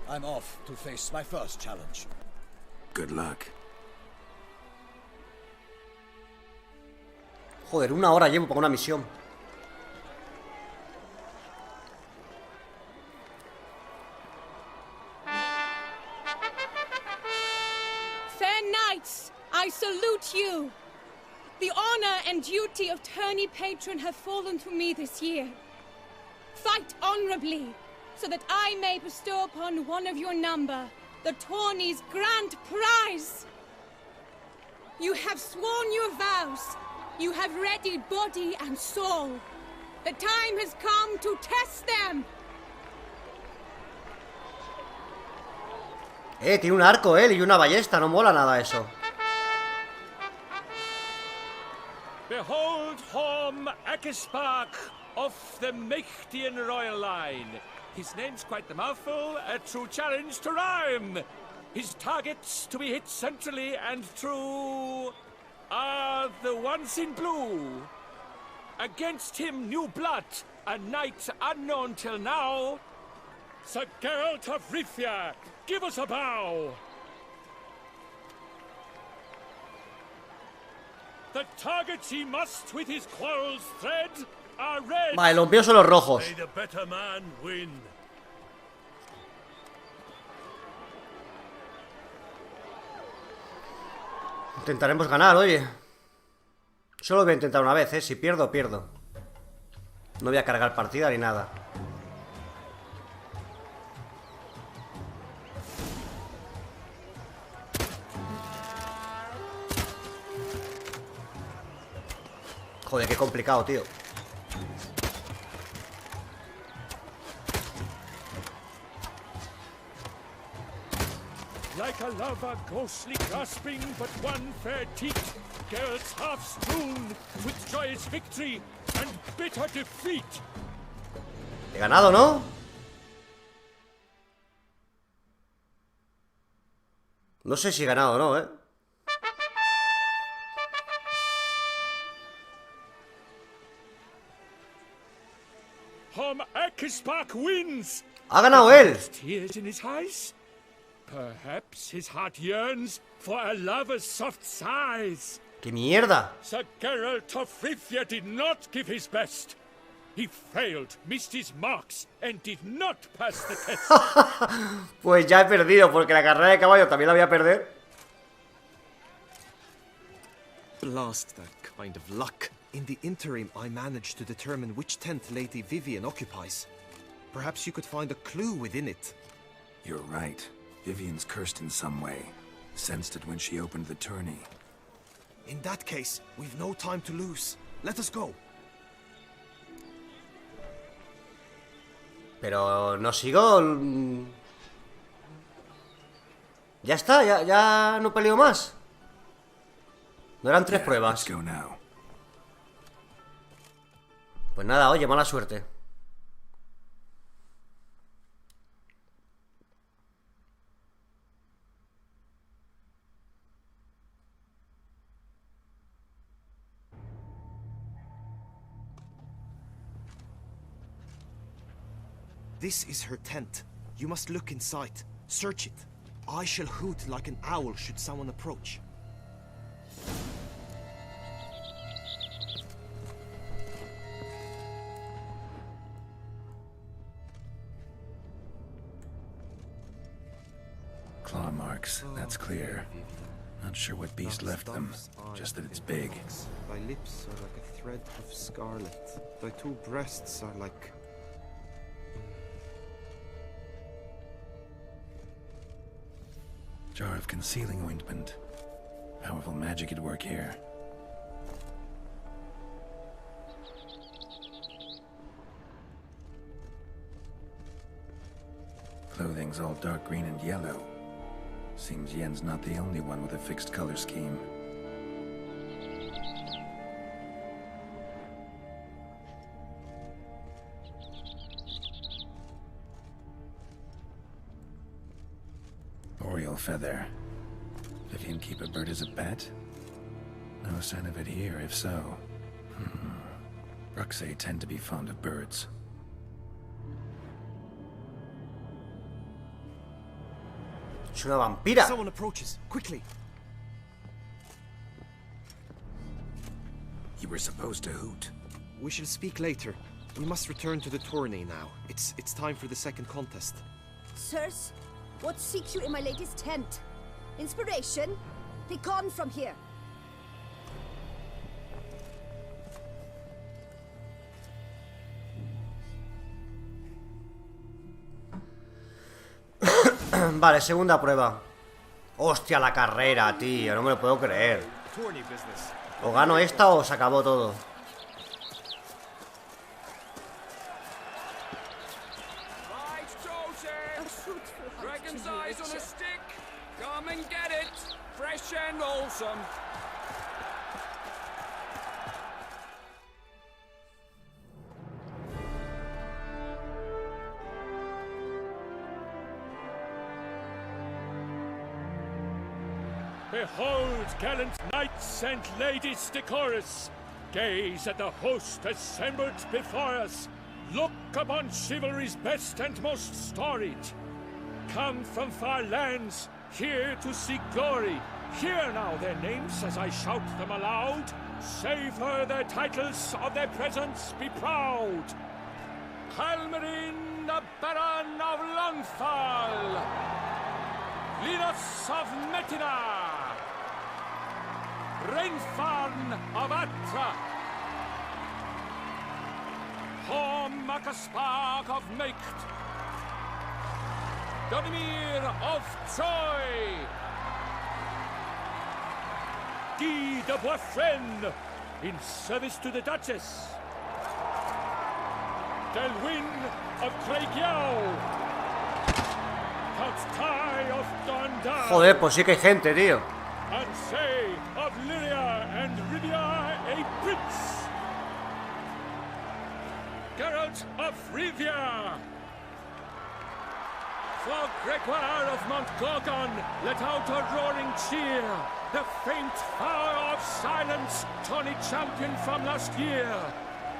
I'm off to face my first challenge. Good luck. Joder, 1 hora llevo para una misión. Fair knights, I salute you. The honor and duty of tourney patron have fallen to me this year. Fight honorably, so that I may bestow upon one of your number the tourney's grand prize. You have sworn your vows. You have readied body and soul. The time has come to test them. Tiene un arco él y una ballesta, no mola nada eso. Behold Horm Akispark of the Mechtian royal line. His name's quite the mouthful, a true challenge to rhyme. His targets to be hit centrally and true are the ones in blue. Against him new blood, a knight unknown till now. Sir Geralt of Rivia, give us a bow. The targets he must with his quarrels thread are red. Vale, los míos son los rojos. May the better man win. Intentaremos ganar, oye. Solo voy a intentar una vez, si pierdo, pierdo. No voy a cargar partida ni nada. Joder, qué complicado, tío. Like a lover ghostly grasping but one fair teat, Geralt's half strewn with joyous victory and bitter defeat. He ganado, ¿no? No sé si he ganado o no, ¿eh? Horm Akispark wins. Ha ganado él. Tears in his eyes? Perhaps his heart yearns for a lover's soft sighs. ¡Qué mierda! Sir Geralt of Rivia did not give his best. He failed, missed his marks, and did not pass the test. Pues ya he perdido, porque la carrera de caballo también la voy a perder. blast that kind of luck. In the interim, I managed to determine which tent Lady Vivian occupies. Perhaps you could find a clue within it. You're right. Vivian's cursed in some way. Sensed it when she opened the tourney. In that case, we've no time to lose. Let us go. Pero no sigo. Ya está, ya no peleo más. No eran 3 pruebas. Let's go now. Pues nada, oye, mala suerte. This is her tent. You must look inside. Search it. I shall hoot like an owl should someone approach. Claw marks, that's clear. Not sure what beast left them, just that it's big. Thy lips are like a thread of scarlet. Thy 2 breasts are like... Jar of concealing ointment. Powerful magic at work here. Clothing's all dark green and yellow. Seems Yen's not the only one with a fixed color scheme. Oriole feather. Vivian keep a bird as a pet? No sign of it here, if so. Bruxae tend to be fond of birds. Es una vampira. Someone approaches. Quickly. You were supposed to hoot. We shall speak later. We must return to the tourney now. It's time for the second contest. Sirs, what seeks you in my lady's tent? Inspiration? Be gone from here. Vale, segunda prueba. Hostia, la carrera, tío. No me lo puedo creer. O gano esta o se acabó todo. Dragon's eyes on a stick. Come and get it. Fresh and wholesome. Behold, gallant knights and ladies decorous. Gaze at the host assembled before us. Look upon chivalry's best and most storied. Come from far lands, here to seek glory. Hear now their names as I shout them aloud. Savor their titles, of their presence be proud. Halmarin, the Baron of Longfall. Linus of Metina. Reinfarn of Atra. Horm Akaspark of Meikt. Donimir of Troy. Guy de Boisfren, in service to the Duchess. Delwyn of Craigyow. Count Ty of Dondar. Joder, pues sí que hay gente, tío. Ansay of Lyria and Rivia a prince. Geralt of Rivia. For Gregoire of Montgorgon, let out a roaring cheer. The faint power of silence, tawny champion from last year.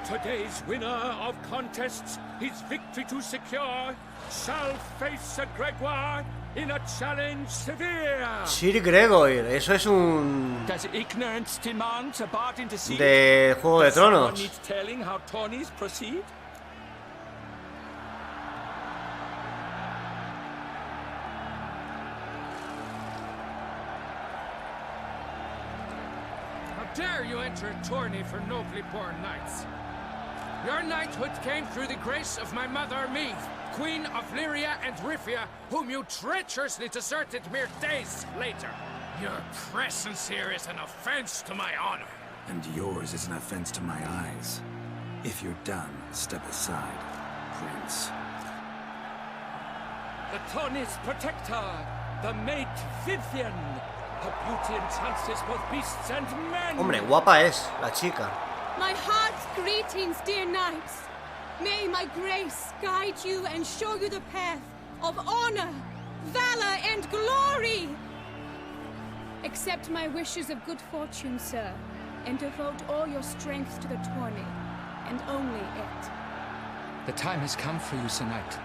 Today's winner of contests, his victory to secure, shall face Sir Gregoire in a challenge severe. Sir Gregor, eso es un... Does ignorance demand a bard in deceit? de Juego de Tronos. Someone needs telling how tourneys proceed? dare you enter a tourney for nobly born knights? Your knighthood came through the grace of my mother Meve, Queen of Lyria and Rifia, whom you treacherously deserted mere days later. Your presence here is an offense to my honor. And yours is an offense to my eyes. If you're done, step aside, Prince. The Tony's protector, the maid Vivian. Her beauty enhances both beasts and men. Hombre, guapa es la chica. My heart's greetings, dear knights. May my grace guide you and show you the path of honor, valor, and glory. Accept my wishes of good fortune, sir, and devote all your strength to the tourney, and only it. The time has come for you, Sir Knight.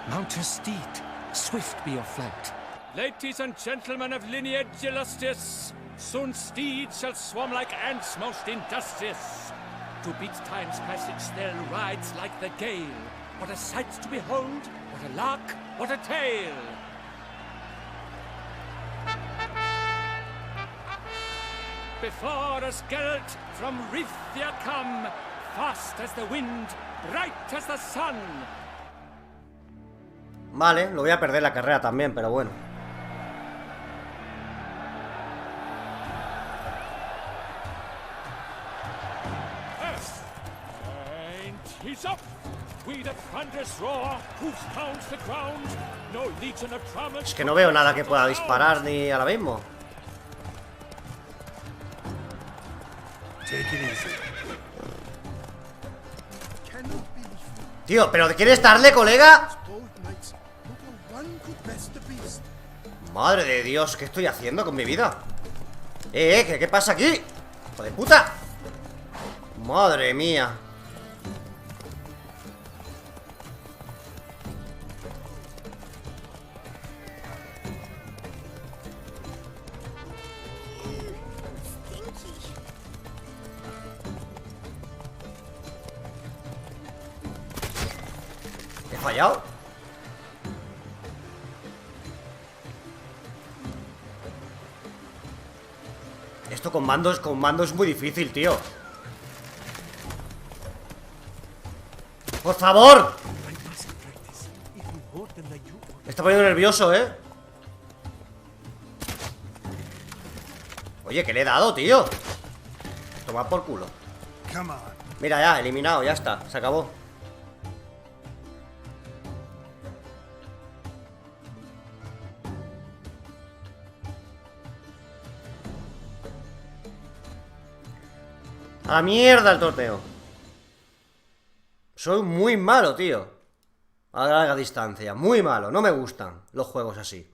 Mount your steed. Swift be your flight. Ladies and gentlemen of lineage illustrious, soon steeds shall swarm like ants most industrious. To beat time's passage they'll ride like the gale. What a sight to behold, what a lark, what a tale! Before us Geralt from Rithia come, fast as the wind, bright as the sun. Vale, lo voy a perder la carrera también, pero bueno. And he's up. We the thunderous roar, hoofs pounds the ground. No legion of trauma. Es que no veo nada que pueda disparar ni ahora mismo. Take it easy. Tío, ¿pero quieres darle, colega? Madre de Dios, ¿qué estoy haciendo con mi vida? ¿Qué pasa aquí? ¡Hijo de puta! Madre mía. ¿He fallado? Esto con mando es muy difícil, tío. ¡Por favor! Me está poniendo nervioso, ¿eh? Oye, ¿qué le he dado, tío? Toma por culo. Mira, ya, eliminado, ya está, se acabó. A la mierda el torneo. Soy muy malo, tío. A larga distancia, muy malo. No me gustan los juegos así.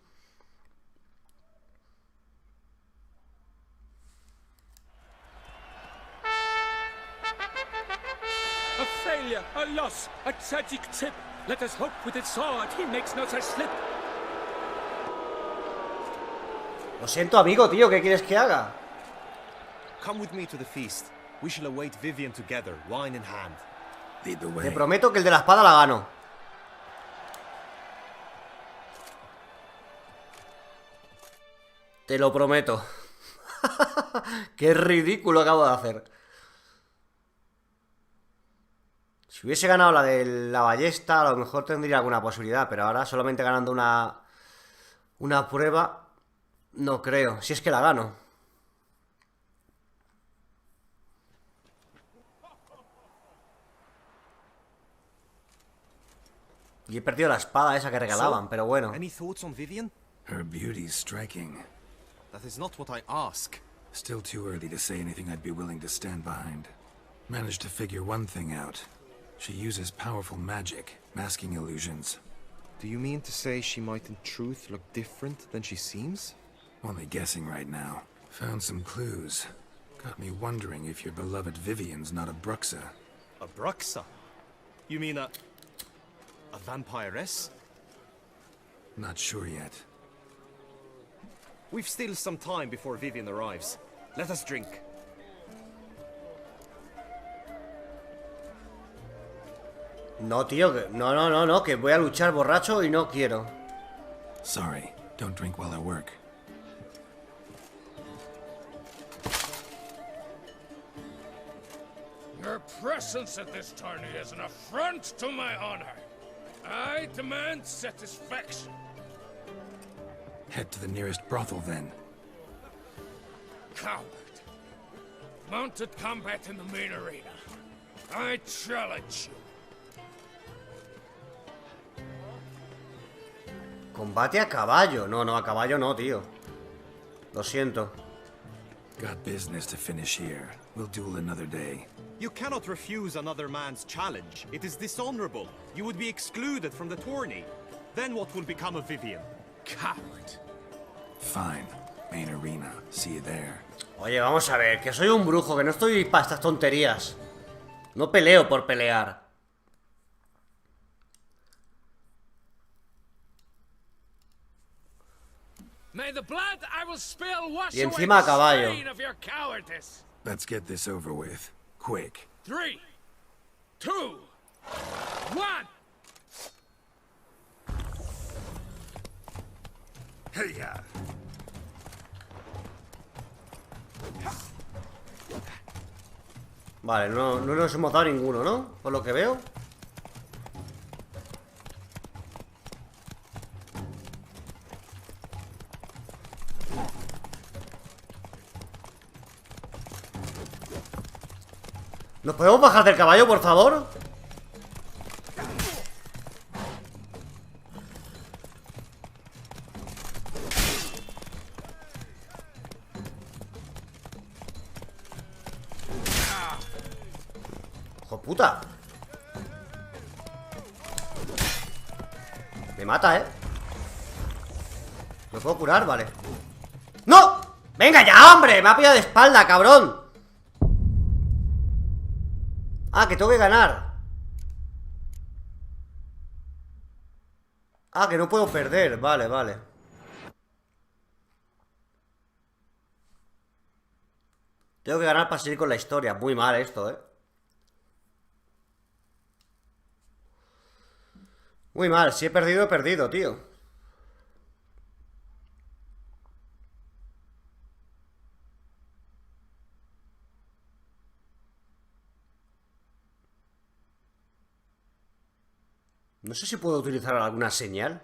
A failure, a loss, a tragic tip. Let us hope with its sword he makes no such slip. Lo siento, amigo, tío. ¿Qué quieres que haga? Come with me to the feast. We shall await Vivian together, wine in hand. Lead the Te way. prometo que el de la espada la gano. Te lo prometo. Qué ridículo acabo de hacer. Si hubiese ganado la de la ballesta, a lo mejor tendría alguna posibilidad, pero ahora solamente ganando una prueba, no creo. Si es que la gano. Y he perdido la espada esa que regalaban, pero bueno. Any thoughts on Vivian? Her beauty's striking. That is not what I ask. Still too early to say anything I'd be willing to stand behind. Managed to figure one thing out. She uses powerful magic, masking illusions. Do you mean to say she might in truth look different than she seems? Only guessing right now. Found some clues. Got me wondering if your beloved Vivian's not a Bruxa. A Bruxa? You mean a vampiress? Not sure yet. We've still some time before Vivian arrives. Let us drink. No, tío, que... No, que voy a luchar borracho y no quiero. Sorry, don't drink while I work. Your presence at this tourney is an affront to my honor. I demand satisfaction. Head to the nearest brothel, then. Coward. Mounted combat in the main arena. I challenge you. Combate a caballo. No, a caballo no, tío. Lo siento. Got business to finish here. We'll duel another day. You cannot refuse another man's challenge. It is dishonorable. You would be excluded from the tourney. Then what will become of Vivian? Coward. Fine. Main arena. See you there. Oye, vamos a ver, que soy un brujo, que no estoy para estas tonterías. No peleo por pelear. May the blood I will spill wash Y away encima a the caballo. stain of your cowardice. Let's get this over with. Quick. 3, 2, 1. Hey-ya! Vale, no nos hemos dado ninguno, ¿no? Por lo que veo. ¿Nos podemos bajar del caballo, por favor? ¡Hijo puta! Me mata, ¿eh? ¿Me puedo curar? Vale. ¡No! ¡Venga ya, hombre! Me ha pillado de espalda, cabrón. Ah, que tengo que ganar. Ah, que no puedo perder. Vale, vale. Tengo que ganar para seguir con la historia. Muy mal esto, ¿eh? Muy mal. Si he perdido, tío. No sé si puedo utilizar alguna señal.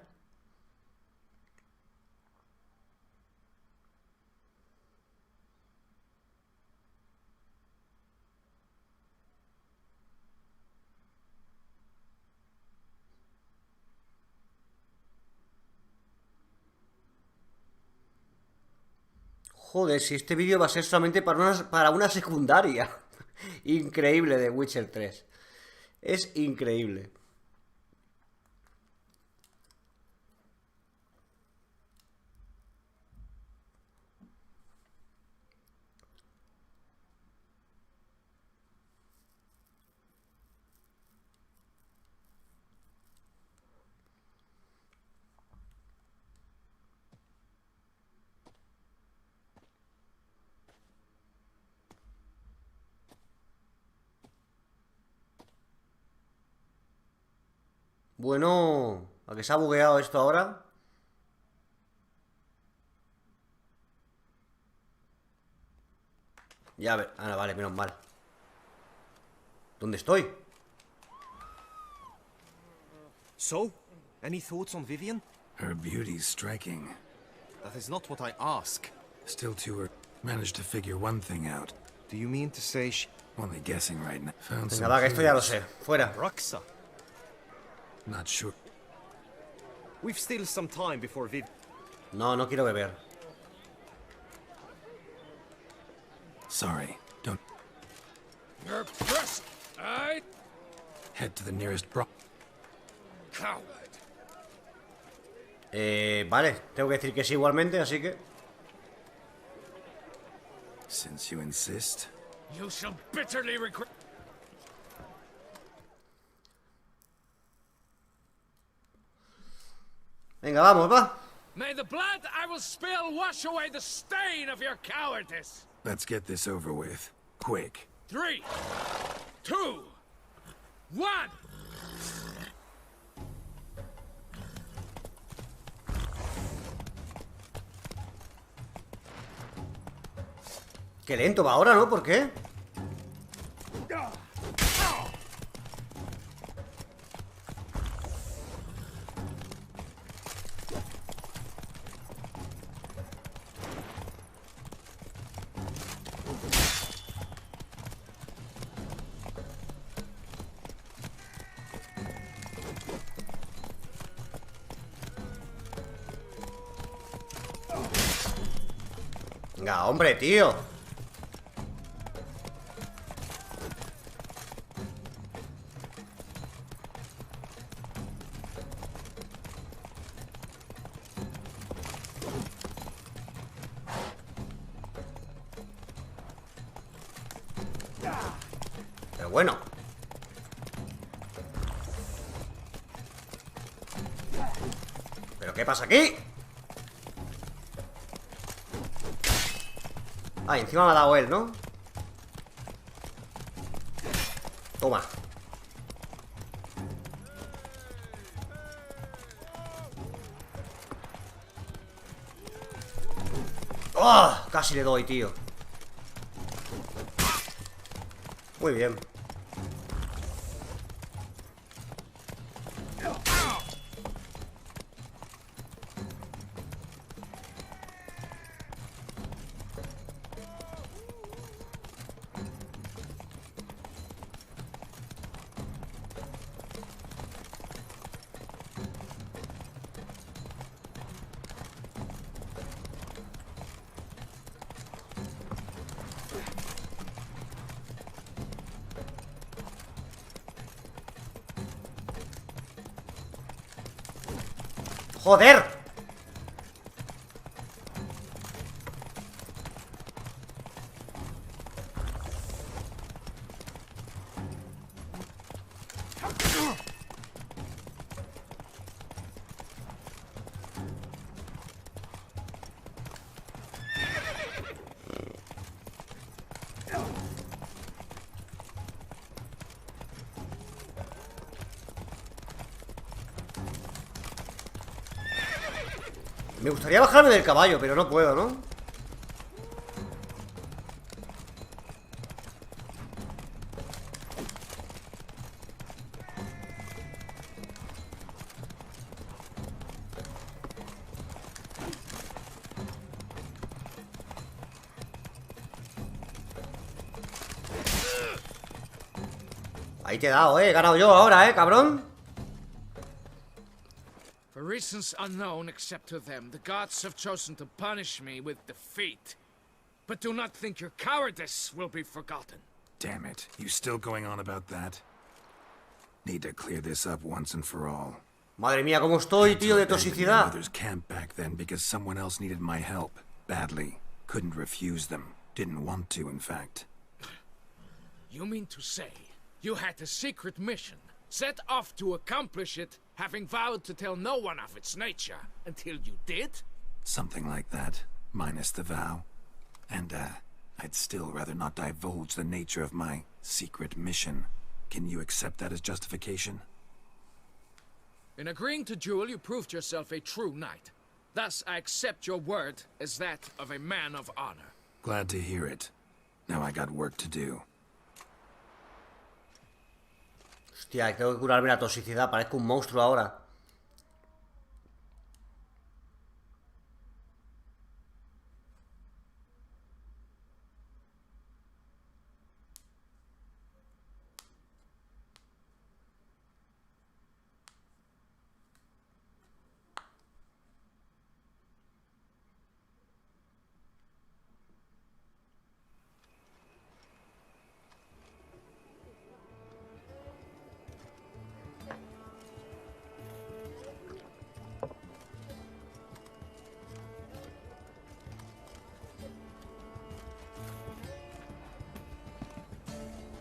Joder, si este vídeo va a ser solamente para una secundaria. Increíble de Witcher 3. Es increíble. Bueno, ¿a que se ha bugueado esto ahora? Ya, a ver. Ah, vale, menos mal. ¿Dónde estoy? So, any thoughts on Vivian? Her beauty's striking. That is not what I ask. Still too early. Managed to figure one thing out. Do you mean to say she... Only guessing right now. Found Venga, some va, que esto ya lo clues. sé. Fuera. Raxa? Not sure. We've still some time before Viv... No, no quiero beber. Sorry. Don't Your press. I head to the nearest coward. Vale, tengo que decir que sí igualmente, así que... Since you insist. You shall bitterly regret. Venga, vamos, va. May the blood I will spill wash away the stain of your cowardice. Let's get this over with. Quick. 3, 2, 1. Qué lento va ahora, ¿no? ¿Por qué? Venga, hombre, tío. Pero bueno. ¿Pero qué pasa aquí? Ah, encima me ha dado él, ¿no? Toma. ¡Oh! Casi le doy, tío. Muy bien. ¡Joder! Me gustaría bajarme del caballo, pero no puedo, ¿no? Ahí te he dado, he ganado yo ahora, cabrón. For reasons unknown except to them, the gods have chosen to punish me with defeat. But do not think your cowardice will be forgotten. Damn it. You still going on about that? Need to clear this up once and for all. Madre mía, cómo estoy, tío, de toxicidad. Mother's camp back then because someone else needed my help. Badly. Couldn't refuse them. Didn't want to, in fact. You mean to say you had a secret mission, set off to accomplish it, having vowed to tell no one of its nature, until you did? Something like that, minus the vow. And, I'd still rather not divulge the nature of my secret mission. Can you accept that as justification? In agreeing to duel, you proved yourself a true knight. Thus, I accept your word as that of a man of honor. Glad to hear it. Now I got work to do. Hostia, tengo que curarme la toxicidad. Parezco un monstruo ahora.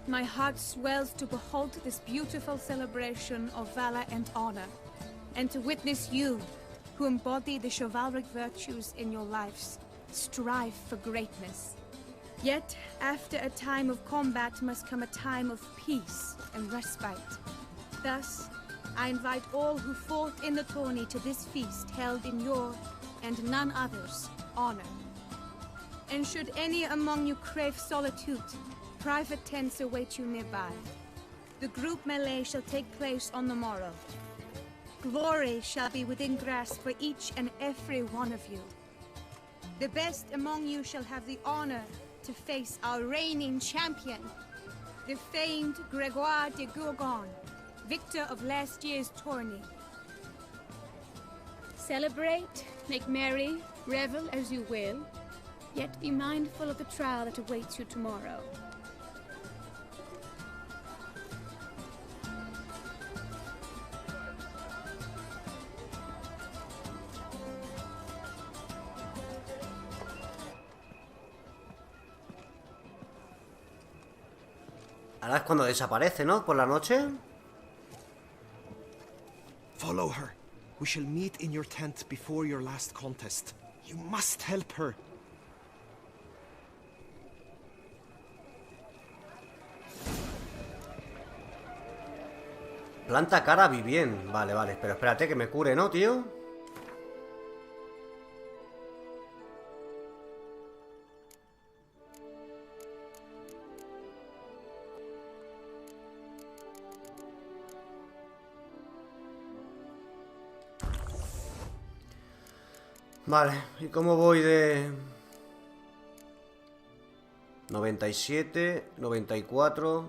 My heart swells to behold this beautiful celebration of valor and honor, and to witness you, who embody the chivalric virtues in your lives, strive for greatness. Yet, after a time of combat must come a time of peace and respite. Thus, I invite all who fought in the tourney to this feast held in your, and none other's, honor. And should any among you crave solitude, private tents await you nearby. The group melee shall take place on the morrow. Glory shall be within grasp for each and every one of you. The best among you shall have the honor to face our reigning champion, the famed Gregoire de Gourgon, victor of last year's tourney. Celebrate, make merry, revel as you will. Yet be mindful of the trial that awaits you tomorrow. Ahora es cuando desaparece, ¿no? Por la noche. Follow her. We shall meet in your tent before your last contest. You must help her. Planta cara Vivien. Vale, vale. Pero espérate que me cure, ¿no, tío? Vale, ¿y cómo voy de...? 97, 94...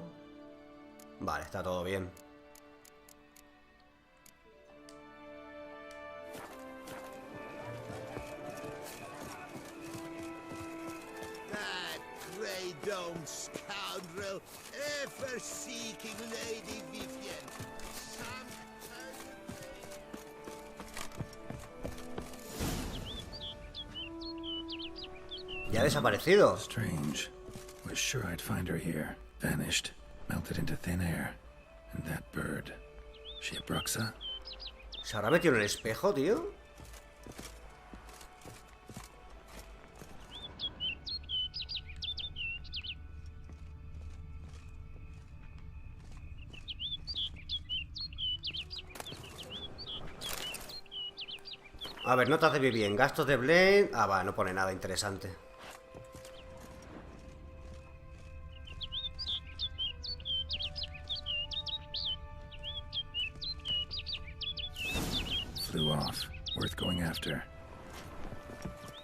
Vale, está todo bien. That grey dome scoundrel, ever seeking Lady Vivienne. Ya ha desaparecido. Strange. Was sure I'd find her here. Vanished. Melted into thin air. And that bird. She a Bruxa? ¿Se habrá metido en el espejo, tío? A ver, notas de Vivien, gastos de Blaine... Ah, va, no pone nada interesante. Flew off. Worth going after.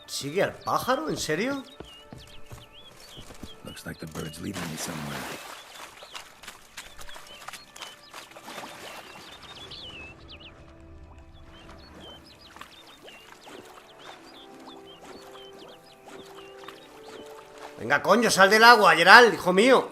¿Sigue al pájaro? ¿En serio? Looks like the bird's leading me somewhere. Venga, coño, sal del agua, Geralt, hijo mío.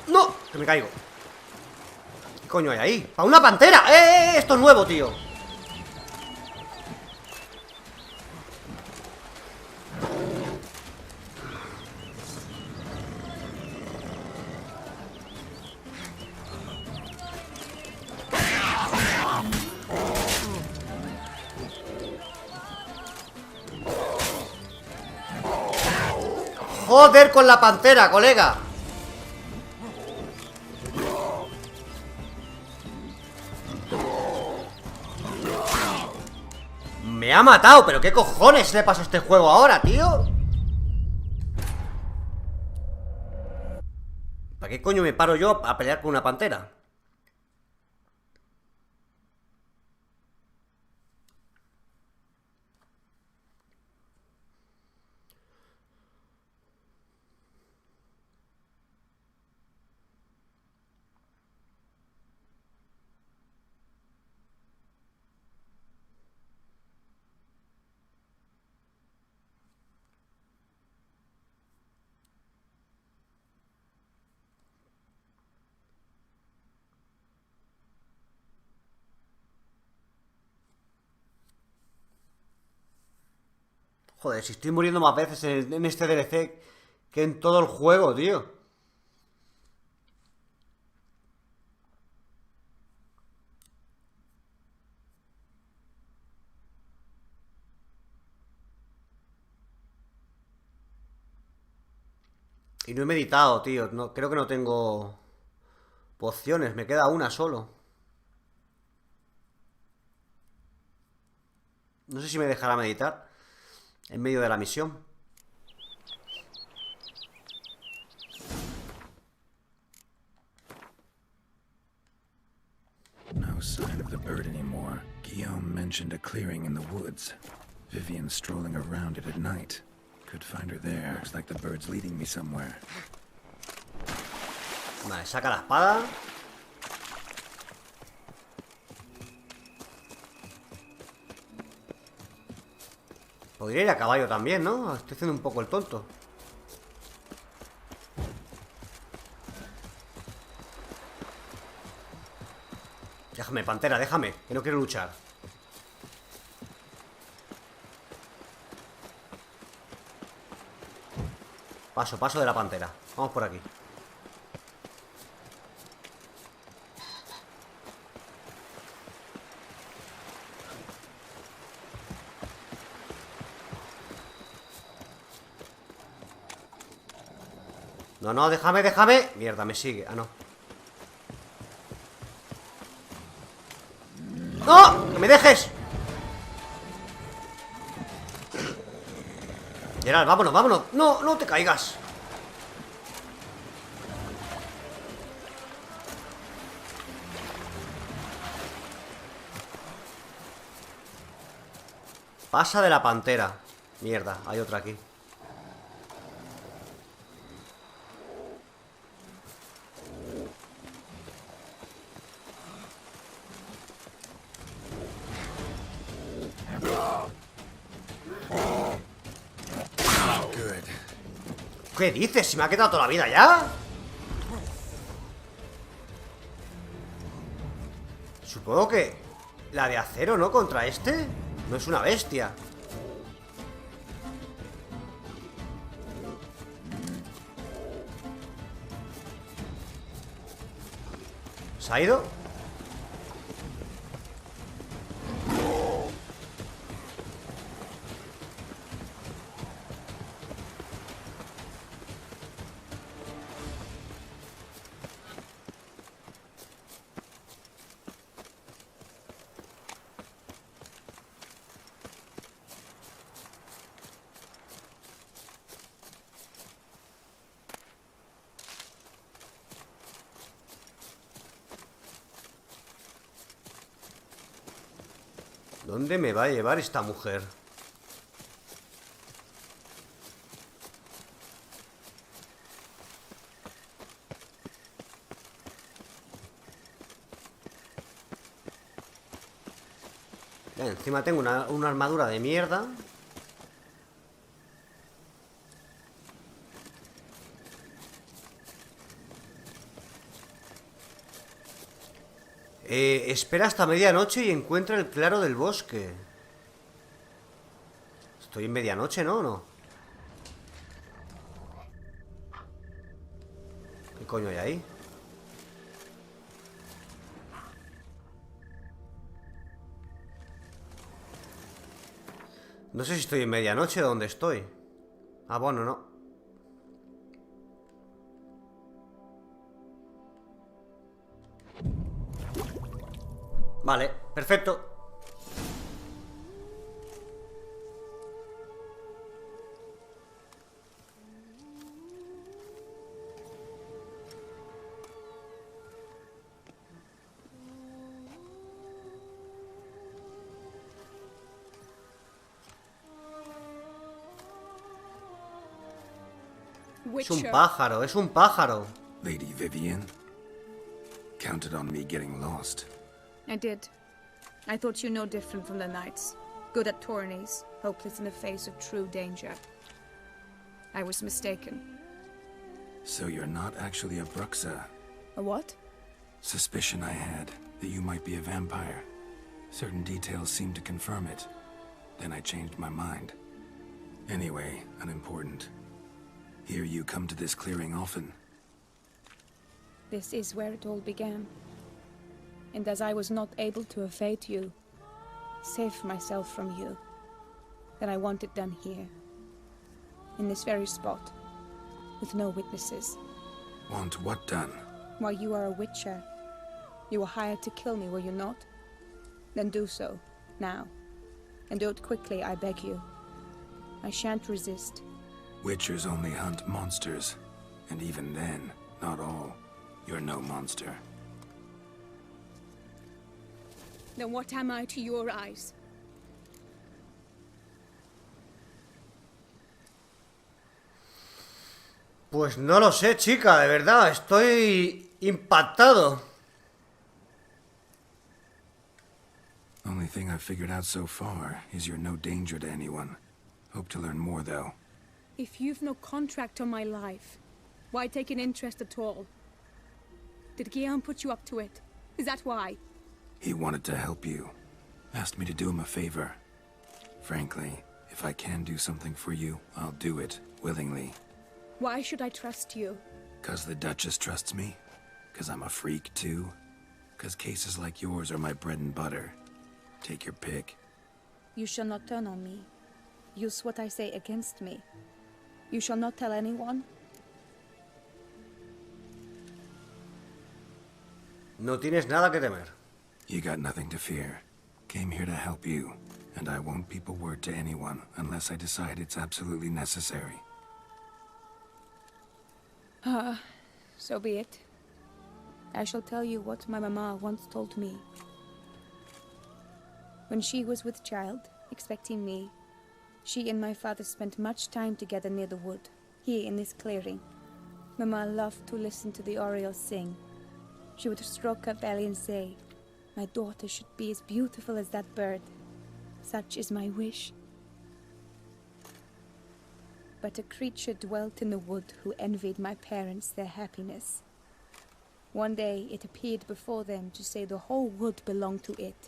¡No! Que me caigo. ¿Qué coño hay ahí? ¡Para una pantera! Esto es nuevo, tío. Joder con la pantera, colega. Me ha matado, pero ¿qué cojones le pasa a este juego ahora, tío? ¿Para qué coño me paro yo a pelear con una pantera? Joder, si estoy muriendo más veces en este DLC que en todo el juego, tío. Y no he meditado, tío. No, creo que no tengo pociones. Me queda una solo. No sé si me dejará meditar en medio de la misión. No No sign of the bird anymore. Guillaume mentioned a clearing in the woods. Vivian strolling around it at night. Could find her there. Looks like the bird's leading me somewhere. Vale, saca la espada. Podría ir a caballo también, ¿no? Estoy haciendo un poco el tonto. Déjame, pantera, déjame, que no quiero luchar. Paso de la pantera. Vamos por aquí. No, déjame. Mierda, me sigue. Ah, no. ¡No! ¡Que me dejes! Geralt, vámonos. No te caigas. Pasa de la pantera. Mierda, hay otra aquí. ¿Qué dices? ¿Si me ha quedado toda la vida ya? Supongo que la de acero, ¿no? Contra este. No es una bestia. ¿Se ha ido? ¿Dónde me va a llevar esta mujer? Encima tengo una armadura de mierda. Espera hasta medianoche y encuentra el claro del bosque. Estoy en medianoche, ¿no? ¿O no? ¿Qué coño hay ahí? No sé si estoy en medianoche o dónde estoy. Ah, bueno, no. Vale, perfecto. Es un pájaro, es un pájaro. Lady Vivian, counted on me getting lost. I did. I thought you no different from the knights. Good at tourneys, hopeless in the face of true danger. I was mistaken. So you're not actually a Bruxa? A what? Suspicion I had, that you might be a vampire. Certain details seemed to confirm it. Then I changed my mind. Anyway, unimportant. Hear you come to this clearing often. This is where it all began. And as I was not able to evade you, save myself from you, then I want it done here. In this very spot. With no witnesses. Want what done? Why, you are a witcher. You were hired to kill me, were you not? Then do so, now. And do it quickly, I beg you. I shan't resist. Witchers only hunt monsters. And even then, not all. You're no monster. then what am I to your eyes? Pues no lo sé, chica, de verdad, estoy impactado. Only thing I've figured out so far is you're no danger to anyone. Hope to learn more, though. If you've no contract on my life, why take an interest at all? Did Guillaume put you up to it? Is that why? He wanted to help you. Asked me to do him a favor. Frankly, if I can do something for you, I'll do it, willingly. Why should I trust you? 'Cause the Duchess trusts me? 'Cause I'm a freak, too? 'Cause cases like yours are my bread and butter? Take your pick. You shall not turn on me. Use what I say against me. You shall not tell anyone. No tienes nada que temer. You got nothing to fear. Came here to help you, and I won't peep a word to anyone unless I decide it's absolutely necessary. So be it. I shall tell you what my mama once told me. When she was with child, expecting me, she and my father spent much time together near the wood, here in this clearing. Mama loved to listen to the orioles sing. She would stroke her belly and say, "My daughter should be as beautiful as that bird. Such is my wish." But a creature dwelt in the wood who envied my parents their happiness. One day it appeared before them to say the whole wood belonged to it,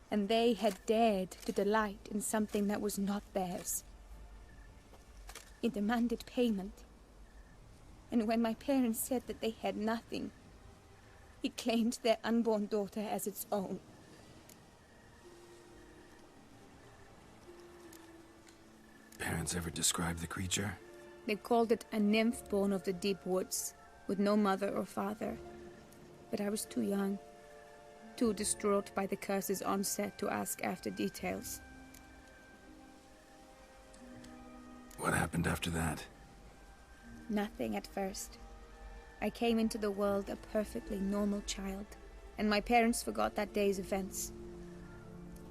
and they had dared to delight in something that was not theirs. It demanded payment, and when my parents said that they had nothing, it claimed their unborn daughter as its own. Parents ever describe the creature? They called it a nymph born of the deep woods, with no mother or father. But I was too young, too distraught by the curse's onset to ask after details. What happened after that? Nothing at first. I came into the world a perfectly normal child, and my parents forgot that day's events.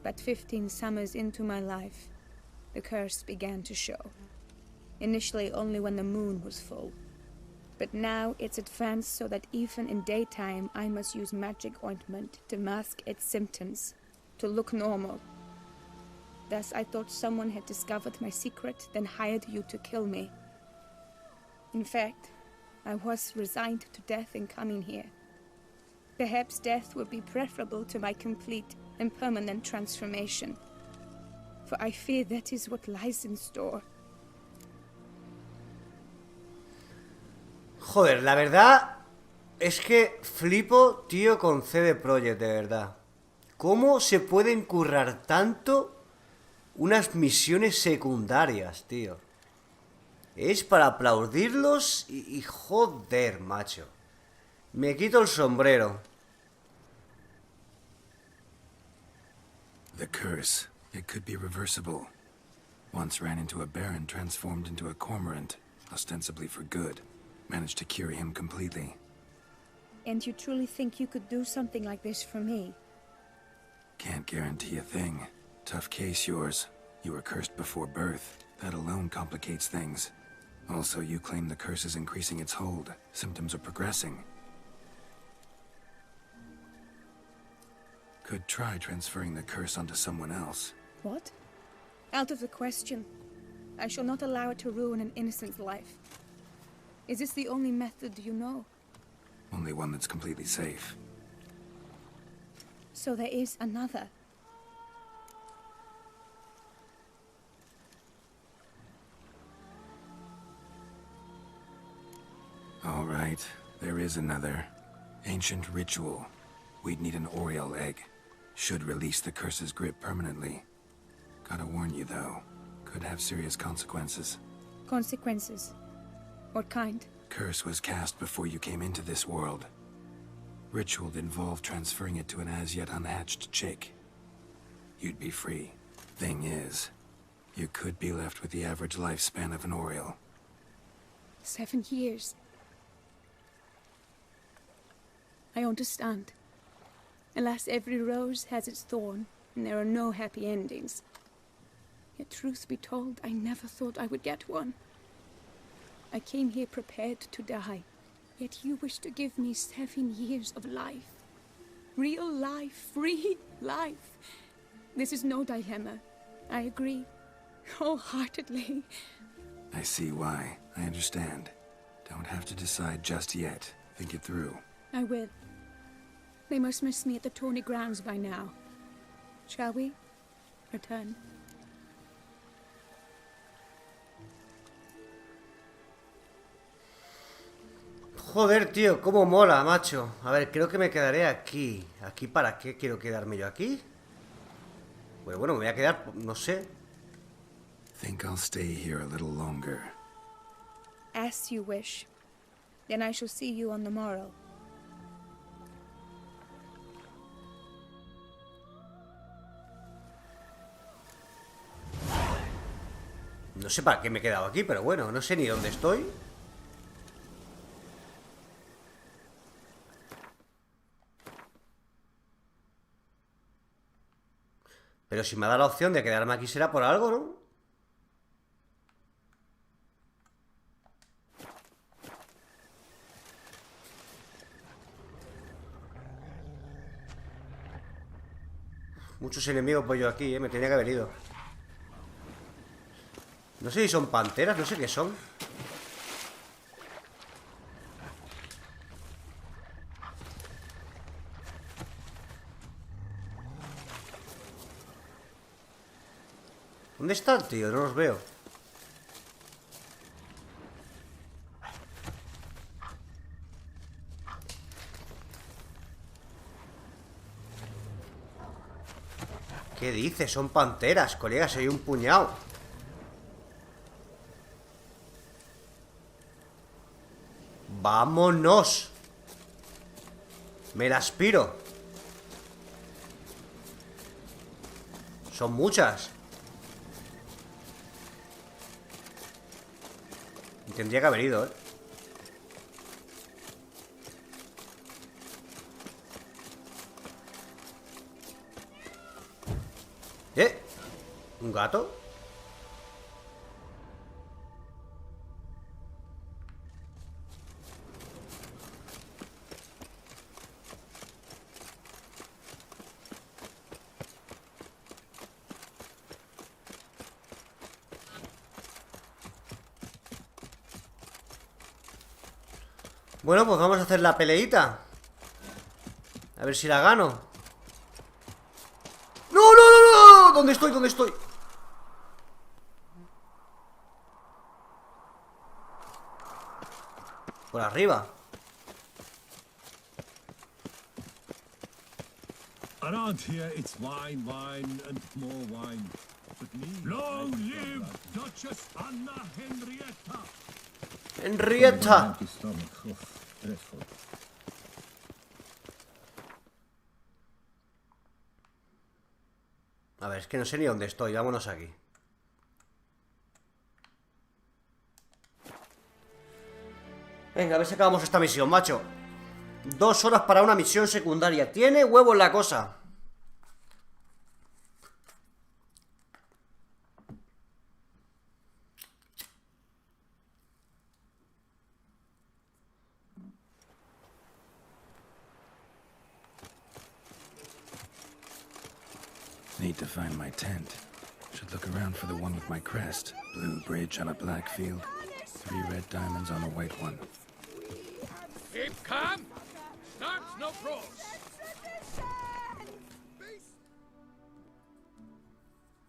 But 15 summers into my life, the curse began to show. Initially only when the moon was full. But now it's advanced so that even in daytime I must use magic ointment to mask its symptoms, to look normal. Thus I thought someone had discovered my secret, then hired you to kill me. In fact, I was resigned to death in coming here. Perhaps death would be preferable to my complete and permanent transformation. For I fear that is what lies in store. Joder, la verdad es que flipo, tío, con CD Projekt, de verdad. ¿Cómo se pueden currar tanto unas misiones secundarias, tío? Es para aplaudirlos y joder, macho. Me quito el sombrero. The curse. It could be reversible. Once ran into a baron transformed into a cormorant, ostensibly for good. Managed to cure him completely. And you truly think you could do something like this for me? Can't guarantee a thing. Tough case, yours. You were cursed before birth. That alone complicates things. Also, you claim the curse is increasing its hold. Symptoms are progressing. Could try transferring the curse onto someone else. What? Out of the question. I shall not allow it to ruin an innocent's life. Is this the only method you know? Only one that's completely safe. So there is another. All right, there is another. Ancient ritual. We'd need an Oriole egg. Should release the curse's grip permanently. Gotta warn you, though. Could have serious consequences. Consequences? What kind? Curse was cast before you came into this world. Ritual involved transferring it to an as-yet unhatched chick. You'd be free. Thing is, you could be left with the average lifespan of an Oriole. 7 years. I understand. Alas, every rose has its thorn, and there are no happy endings. Yet, truth be told, I never thought I would get one. I came here prepared to die, yet you wish to give me 7 years of life. Real life, free life. This is no dilemma. I agree, wholeheartedly. I see why. I understand. Don't have to decide just yet. Think it through. I will. They must miss me at the Tawny Grounds by now. Shall we return? Joder, tío, cómo mola, macho. A ver, creo que me quedaré aquí. ¿Aquí para qué quiero quedarme yo aquí? Pues bueno, me voy a quedar, no sé. Think I'll stay here a little longer. As you wish. Then I shall see you on the morrow. No sé para qué me he quedado aquí, pero bueno, no sé ni dónde estoy. Pero si me ha dado la opción de quedarme aquí será por algo, ¿no? Muchos enemigos voy yo aquí, me tenía que haber ido. No sé si son panteras, no sé qué son. ¿Dónde están, tío? No los veo. ¿Qué dices? Son panteras, colega, soy un puñado. ¡Vámonos! Me las piro. Son muchas. Y tendría que haber ido, ¿eh? ¿Un gato? Bueno, pues vamos a hacer la peleita. A ver si la gano. ¡No, no, no, no! ¿Dónde estoy? ¿Dónde estoy? Por arriba. Around here, it's wine, wine, and more wine. But me, long live Duchess Anna Henrietta! Henrietta. A ver, es que no sé ni dónde estoy. Vámonos aquí. Venga, a ver si acabamos esta misión, macho. 2 horas para una misión secundaria. Tiene huevos la cosa. Need to find my tent. Should look around for the one with my crest. Blue bridge on a black field. 3 red diamonds on a white one. Keep calm. Start no pros.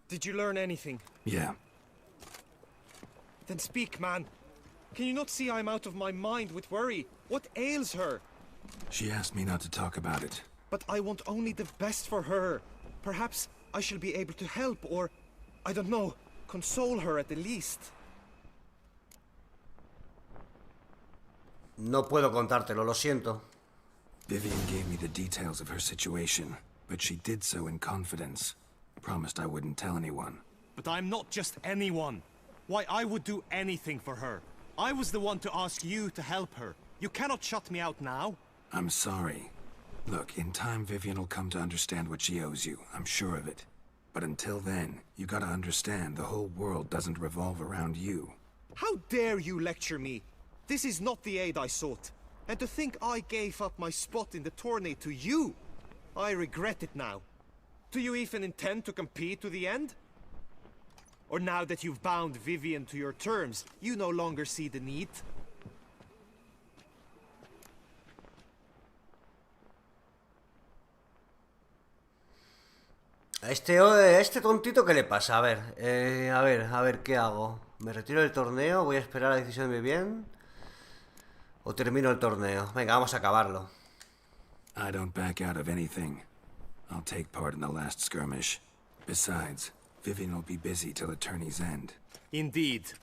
Did you learn anything? Yeah. Then speak, man. Can you not see I'm out of my mind with worry? What ails her? She asked me not to talk about it. But I want only the best for her. Perhaps I shall be able to help, or, I don't know, console her at the least. No puedo contártelo, lo siento. Vivian gave me the details of her situation, but she did so in confidence. Promised I wouldn't tell anyone. But I'm not just anyone. Why, I would do anything for her. I was the one to ask you to help her. You cannot shut me out now. I'm sorry. Look, in time Vivian will come to understand what she owes you. I'm sure of it. But until then, you gotta understand the whole world doesn't revolve around you. How dare you lecture me? This is not the aid I sought. And to think I gave up my spot in the tourney to you! I regret it now. Do you even intend to compete to the end? Or now that you've bound Vivian to your terms, you no longer see the need? Este tontito, ¿qué le pasa? A ver, ¿qué hago? ¿Me retiro del torneo? ¿Voy a esperar a la decisión de Vivian? ¿O termino el torneo? Venga, vamos a acabarlo. I don't back out of anything. I'll take part in the last skirmish. Besides, Vivian will be busy till the tourney's end. Indeed.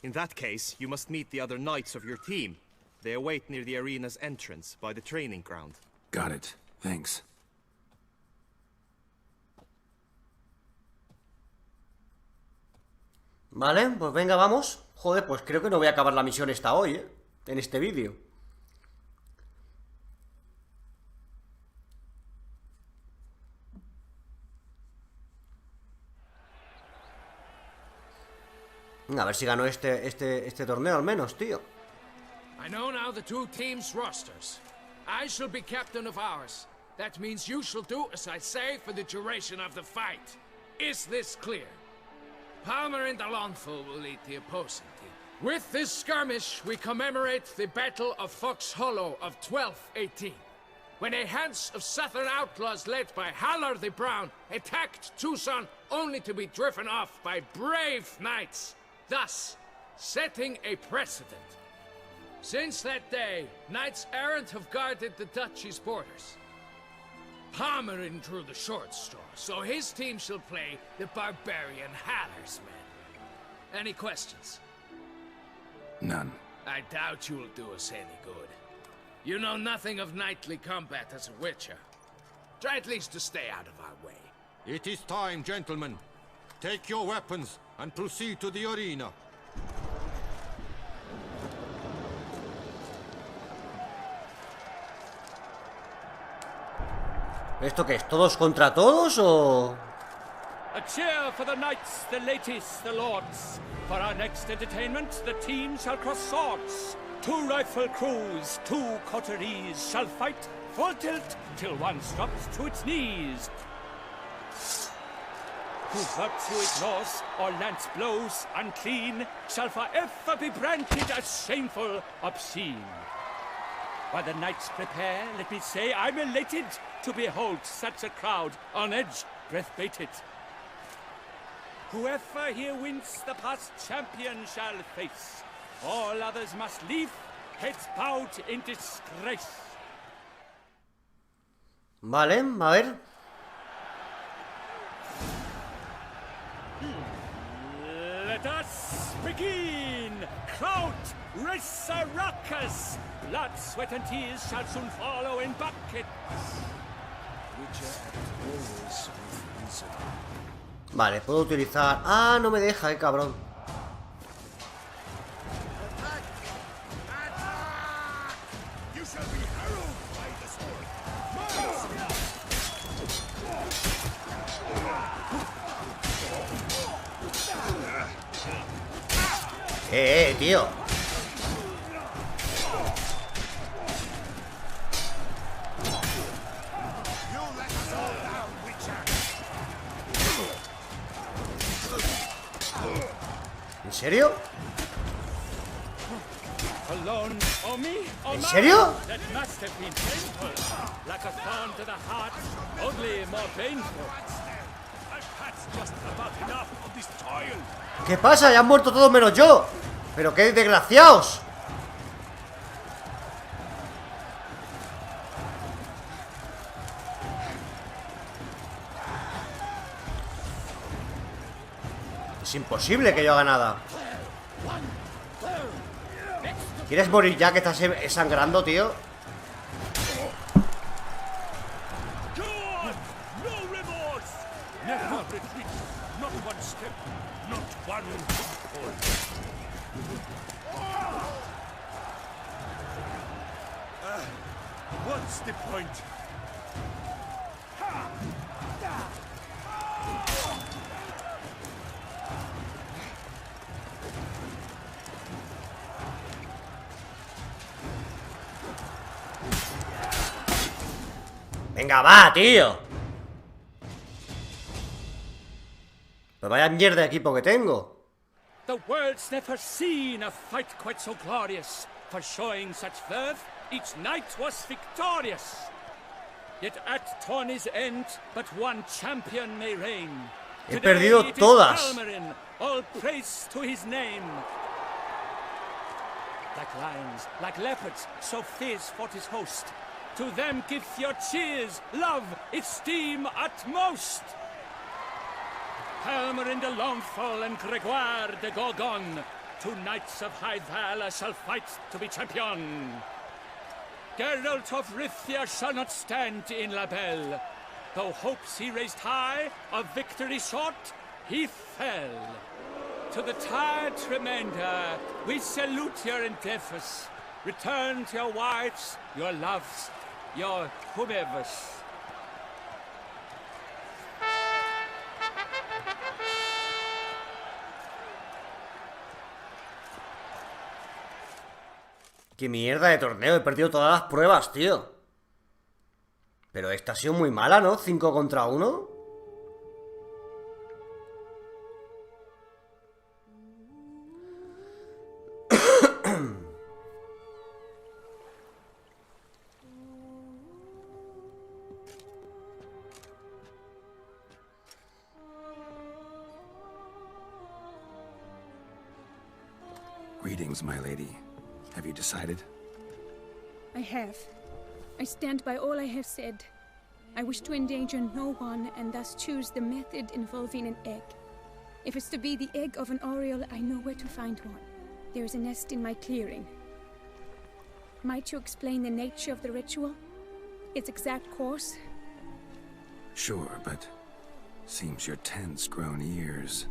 In that case, you must meet the other knights of your team. They await near the arena's entrance, by the training ground. Got it. Thanks. Vale, pues venga, vamos. Joder, pues creo que no voy a acabar la misión esta hoy, en este vídeo. A ver si gano este torneo al menos, tío. I know now the two teams' rosters. I shall be captain of ours. That means you shall do as I say for the duration of the fight. Is this clear? Palmer and Alonfo will lead the opposing team. With this skirmish, we commemorate the Battle of Fox Hollow of 1218, when a Hans of Southern outlaws led by Halar the Brown attacked Tucson only to be driven off by brave knights, thus setting a precedent. Since that day, knights errant have guarded the duchy's borders. Palmerin drew the short straw, so his team shall play the barbarian Haller's men. Any questions? None. I doubt you'll do us any good. You know nothing of knightly combat as a witcher. Try at least to stay out of our way. It is time, gentlemen. Take your weapons and proceed to the arena. ¿Esto qué es? ¿Todos contra todos o...? A cheer for the knights, the ladies, the lords. For our next entertainment, the teams shall cross swords. 2 rifle crews, 2 coteries shall fight full tilt till one drops to its knees. Who virtue ignores or lance blows unclean shall forever be branded as shameful, obscene. While the knights prepare, let me say I'm elated to behold such a crowd on edge, breath bated. Whoever here wins the past champion shall face. All others must leave, heads bowed in disgrace. Vale, a ver. Let us begin! Crowd, race a ruckus! Blood, sweat and tears shall soon follow in buckets. Vale, puedo utilizar... Ah, no me deja, cabrón. Tío. ¿En serio? ¿En serio? ¿Qué pasa? Ya han muerto todos menos yo. ¡Pero qué desgraciados! Es imposible que yo haga nada. ¿Quieres morir ya que estás sangrando, tío? What's the point? Venga, va, tío. Pues vaya mierda de equipo que tengo. The world's never seen a fight quite so glorious. For showing such verve, each knight was victorious. Yet at tourney's end, but one champion may reign. He perdido todas. Palmerin, all praise to his name. Like lions, like leopards, so fierce fought his host. To them give your cheers, love, esteem utmost. Palmerin de Longfall and Gregoire de Gorgon, two knights of high valor shall fight to be champion. Geralt of Rivia shall not stand in La Belle. Though hopes he raised high, of victory sought, he fell. To the tired Tremenda, we salute your endeavors. Return to your wives, your loves, your whomevers. Qué mierda de torneo, he perdido todas las pruebas, tío. Pero esta ha sido muy mala, ¿no? 5 contra 1. Greetings, my lady. Have you decided? I have. I stand by all I have said. I wish to endanger no one and thus choose the method involving an egg. If it's to be the egg of an oriole, I know where to find one. There is a nest in my clearing. Might you explain the nature of the ritual? Its exact course? Sure, but seems your tense grown ears.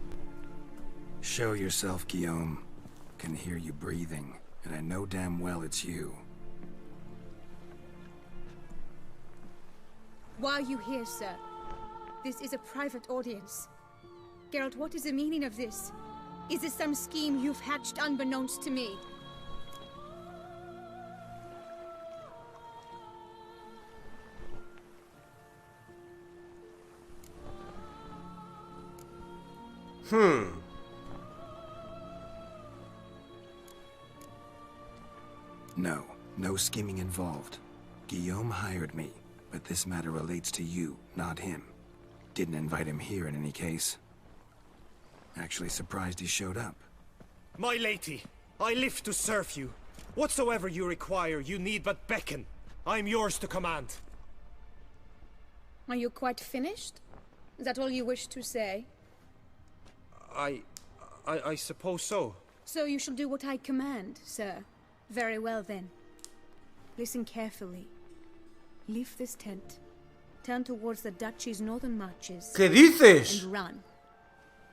Show yourself, Guillaume. Can hear you breathing, and I know damn well it's you. Why are you here, sir? This is a private audience. Geralt, what is the meaning of this? Is this some scheme you've hatched unbeknownst to me? No, no scheming involved. Guillaume hired me, but this matter relates to you, not him. Didn't invite him here in any case. Actually surprised he showed up. My lady, I live to serve you. Whatsoever you require, you need but beckon. I am yours to command. Are you quite finished? Is that all you wish to say? I suppose so. So you shall do what I command, sir. Very well then. Listen carefully. Leave this tent. Turn towards the duchy's northern marches. ¿Qué dices? And run.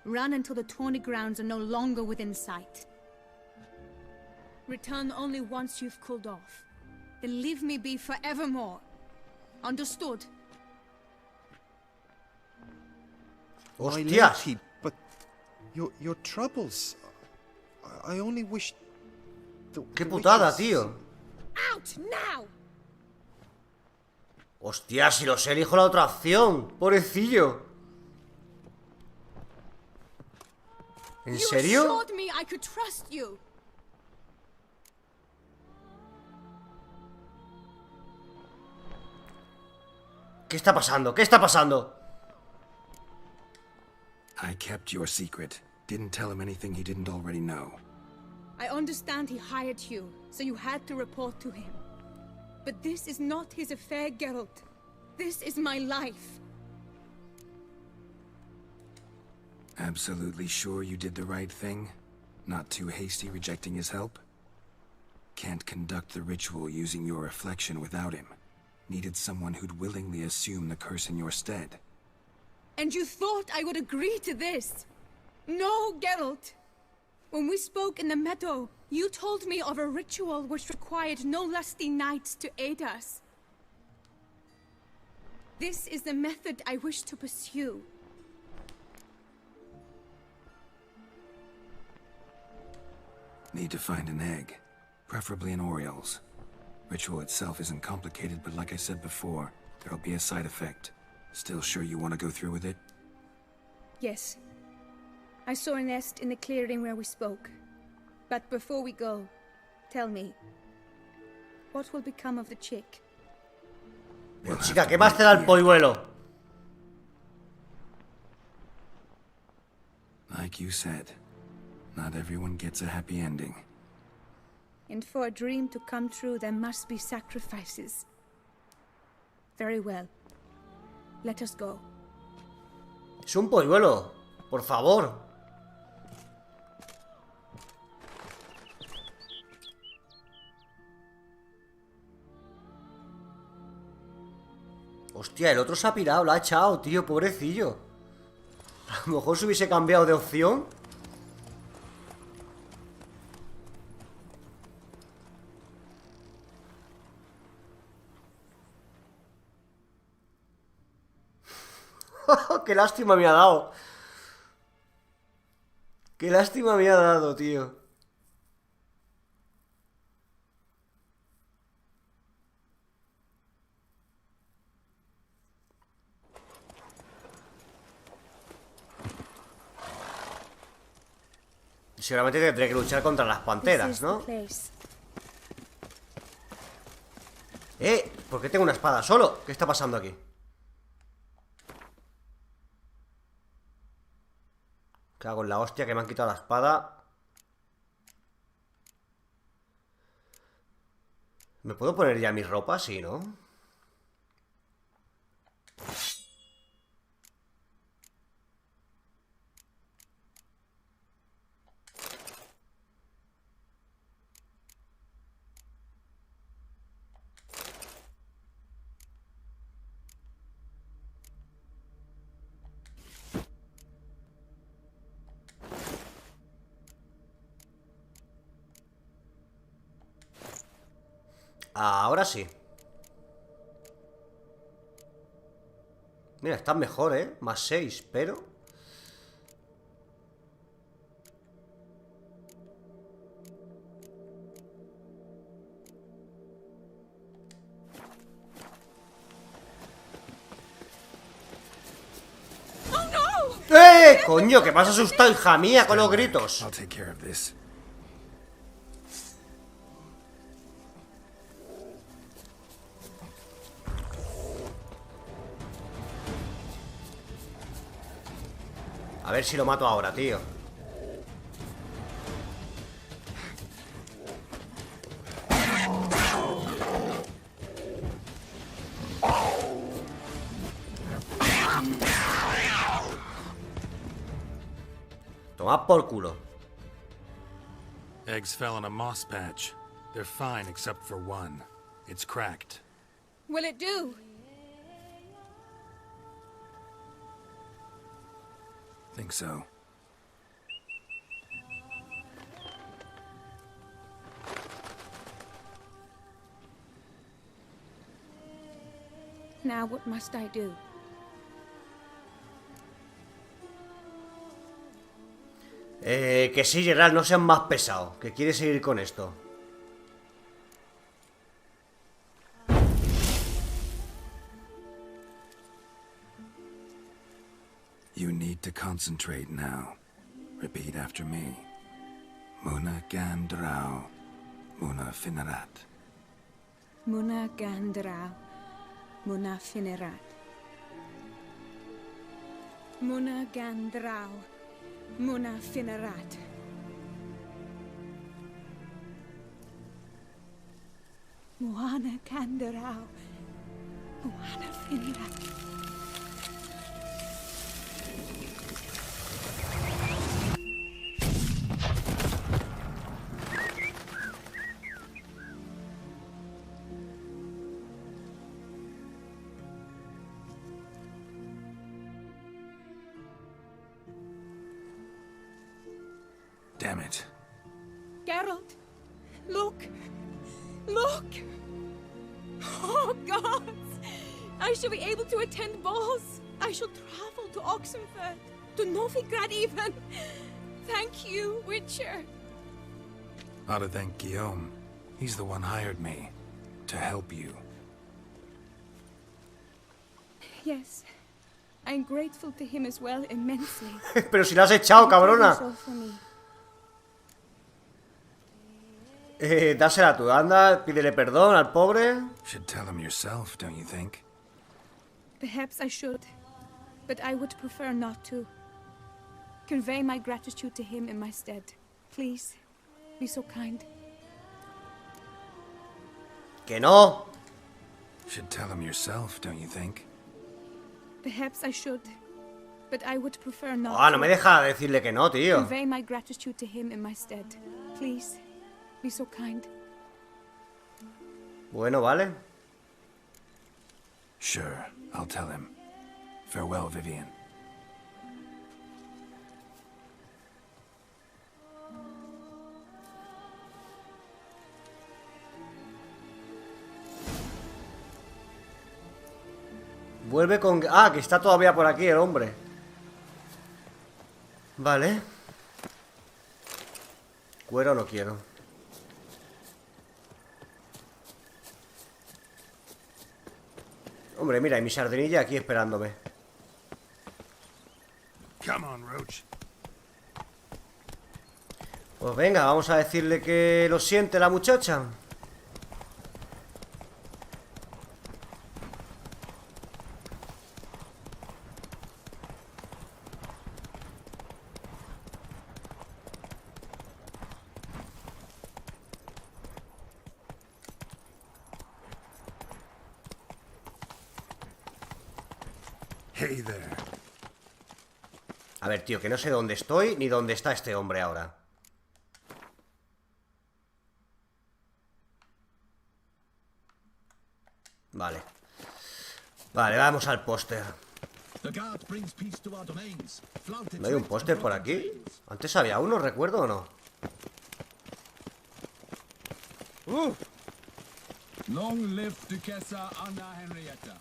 Run until the tourney grounds are no longer within sight. Return only once you've cooled off. Then leave me be forevermore. Understood? My Hostias. lady, but your troubles. I only wish. Qué putada, tío. Out now! Hostia, si lo sé, elijo la otra opción. Pobrecillo. ¿En serio? You assured me I could trust you. ¿Qué está pasando? ¿Qué está pasando? I kept your secret. Didn't tell him anything he didn't already know. I understand he hired you, so you had to report to him. But this is not his affair, Geralt. This is my life. Absolutely sure you did the right thing? Not too hasty rejecting his help? Can't conduct the ritual using your reflection without him. Needed someone who'd willingly assume the curse in your stead. And you thought I would agree to this? No, Geralt. When we spoke in the meadow, you told me of a ritual which required no lusty knights to aid us. This is the method I wish to pursue. Need to find an egg, preferably an oriole's. Ritual itself isn't complicated, but like I said before, There'll be a side effect. Still sure you want to go through with it? Yes. I saw a nest in the clearing where we spoke. But before we go, tell me, what will become of the chick? Pero chica, ¿qué más te da el polluelo? Like you said, not everyone gets a happy ending. And for a dream to come true, there must be sacrifices. Very well. Let us go. Es un polluelo, por favor. Hostia, el otro se ha pirado, lo ha echado, tío, pobrecillo. A lo mejor se hubiese cambiado de opción. Qué lástima me ha dado. Qué lástima me ha dado, tío. Seguramente tendré que luchar contra las panteras, ¿no? ¿Por qué tengo una espada solo? ¿Qué está pasando aquí? Cago en la hostia que me han quitado la espada. ¿Me puedo poner ya mi ropa? Sí, ¿no? Ahora sí. Mira, están mejor, ¿eh? Más 6, pero... ¡Coño! ¿Qué me has asustado, hija mía, con los gritos? I'll take care of this. A ver si lo mato ahora, tío. Toma por culo. Eggs fell in a moss patch. They're fine except for one. It's cracked. Will it do? Think so. Now what must I do? Que sí, Gerald, no seas más pesado. Que quiere seguir con esto. You need to concentrate now. Repeat after me. Muna Gandrau. Muna Finerat. Muna Gandrau. Muna Finerat. Muna Gandrau. Muna Finerat. Muana Gandrau. Muna Finerat. Damn it. Geralt, look! Look! Oh, gods! I shall be able to attend balls. I shall travel to Oxenfurt, to Novigrad even. Thank you, Witcher. Ought to thank Guillaume. He's the one hired me to help you. Yes. I'm grateful to him as well, immensely. Pero si la has echado, cabrona. He did so for me. Dásela tú, anda, pídele perdón al pobre. Should tell him yourself, don't you think? Perhaps I should, but I would prefer not to. Convey my gratitude to him in my stead. Please, be so kind. Que no. Should tell him yourself, don't you think? Perhaps I should, but I would prefer not Ah, no me deja decirle que no, tío. Convey my gratitude to him in my stead. Please, be so kind. Bueno, vale. Sure, I'll tell him. Farewell, Vivian. Vuelve con... Ah, que está todavía por aquí el hombre. Vale. Cuero no quiero. Hombre, mira, y mi sardinilla aquí esperándome. Come on, Roach. Pues venga, vamos a decirle que lo siente la muchacha. Hey there. A ver, tío, que no sé dónde estoy ni dónde está este hombre ahora. Vale. Vale, vamos al póster. ¿No hay un póster por aquí? Antes había uno, ¿recuerdo o no? Long live Duquesa Anna Henrietta.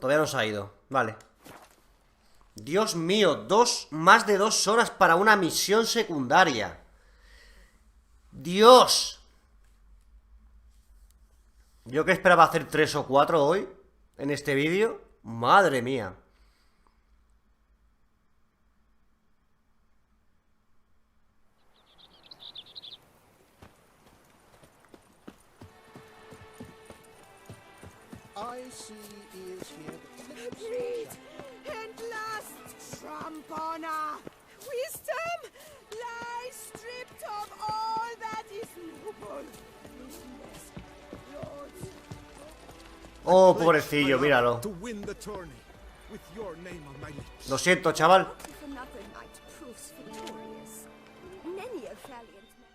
Todavía no se ha ido. Vale. Dios mío, más de 2 horas para una misión secundaria. ¡Dios! Yo que esperaba hacer 3 o 4 hoy en este vídeo. Madre mía. I see he is here. Greed and lust, tramp honor, wisdom lies stripped of all that is noble. Oh, pobrecillo, míralo. To win the tourney with your name on my lips. Lo siento, chaval. If another knight proves victorious, many a valiant man.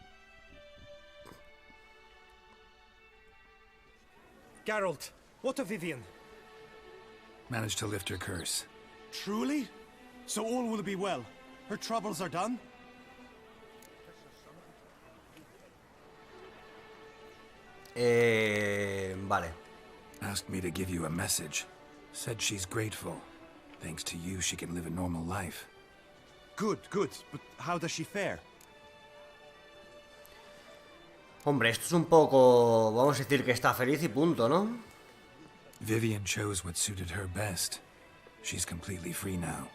Geralt, what of Vivian? Managed to lift her curse. Truly? So all will be well. Her troubles are done? Vale. Asked me to give you a message. Said she's grateful. Thanks to you, she can live a normal life. Good, good. But how does she fare? Hombre, esto es un poco... Vamos a decir que está feliz y punto, ¿no? Vivian chose what suited her best. She's completely free now.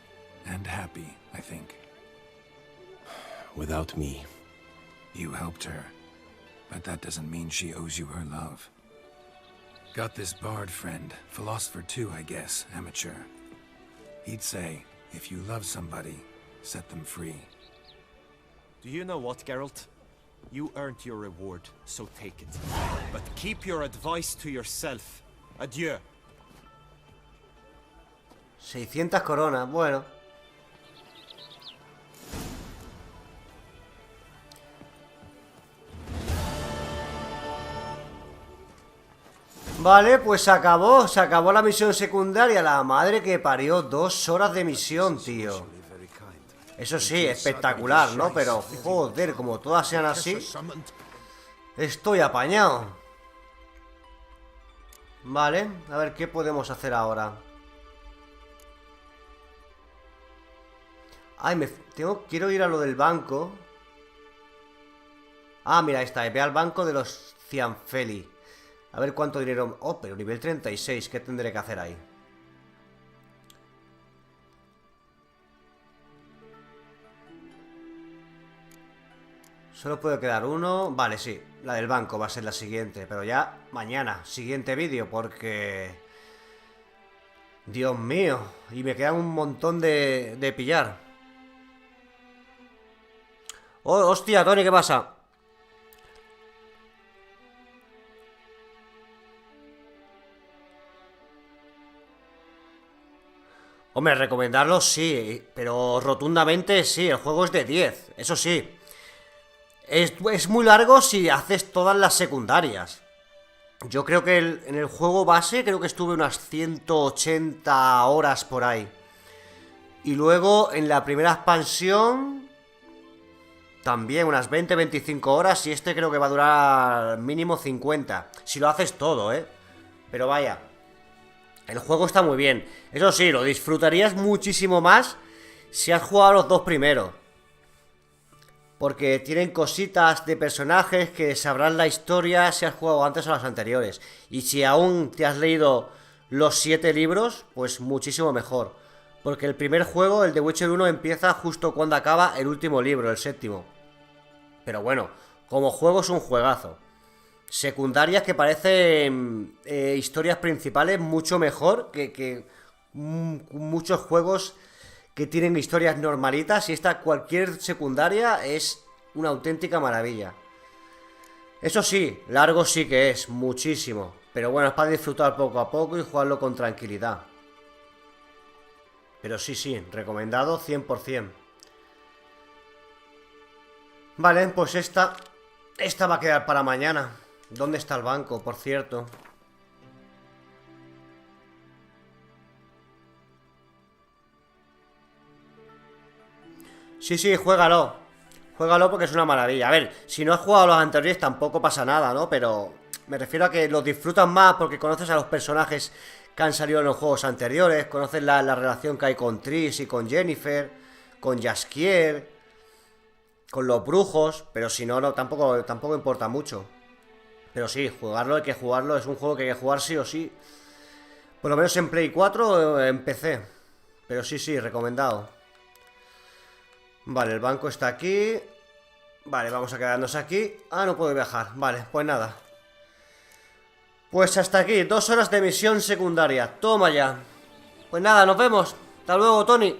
And happy, I think. Without me. You helped her. But that doesn't mean she owes you her love. Got this bard friend. Philosopher too, I guess. Amateur. He'd say, if you love somebody, set them free. Do you know what, Geralt? You earned your reward, so take it. But keep your advice to yourself. Adieu. 600 coronas, bueno. Vale, pues se acabó la misión secundaria. La madre que parió, 2 horas de misión, tío. Eso sí, espectacular, ¿no? Pero, joder, como todas sean así, estoy apañado. Vale, a ver, ¿qué podemos hacer ahora? Ay, quiero ir a lo del banco. Ah, mira, ahí está. Ve al banco de los Cianfeli. A ver cuánto dinero... Oh, pero nivel 36. ¿Qué tendré que hacer ahí? Solo puede quedar uno. Vale, sí. La del banco va a ser la siguiente. Pero ya mañana. Siguiente vídeo porque... Dios mío. Y me quedan un montón de pillar. Oh, hostia, Tony, ¿qué pasa? Hombre, recomendarlo sí, pero rotundamente sí, el juego es de 10, eso sí. Es muy largo si haces todas las secundarias. Yo creo que en el juego base creo que estuve unas 180 horas por ahí. Y luego en la primera expansión también unas 20-25 horas y este creo que va a durar mínimo 50. Si lo haces todo, ¿eh? Pero vaya, el juego está muy bien. Eso sí, lo disfrutarías muchísimo más si has jugado los dos primeros. Porque tienen cositas de personajes que sabrán la historia si has jugado antes o las anteriores. Y si aún te has leído los 7 libros, pues muchísimo mejor. Porque el primer juego, el de Witcher 1, empieza justo cuando acaba el último libro, el 7º. Pero bueno, como juego es un juegazo. Secundarias que parecen historias principales mucho mejor que muchos juegos que tienen historias normalitas, y esta cualquier secundaria es una auténtica maravilla. Eso sí, largo sí que es, muchísimo. Pero bueno, es para disfrutar poco a poco y jugarlo con tranquilidad. Pero sí, recomendado 100%. Vale, pues esta va a quedar para mañana. ¿Dónde está el banco, por cierto? Sí, juégalo. Juégalo porque es una maravilla. A ver, si no has jugado a los anteriores tampoco pasa nada, ¿no? Pero me refiero a que los disfrutas más porque conoces a los personajes que han salido en los juegos anteriores. Conoces la relación que hay con Triss y con Jennifer, con Jaskier, con los brujos. Pero si no, tampoco importa mucho. Pero sí, jugarlo, hay que jugarlo. Es un juego que hay que jugar sí o sí. Por lo menos en Play 4 o en PC. Pero sí, recomendado. Vale, el banco está aquí. Vale, vamos a quedarnos aquí. Ah, no puedo viajar. Vale, pues nada. Pues hasta aquí, 2 horas de misión secundaria. Toma ya. Pues nada, nos vemos. Hasta luego, Tony.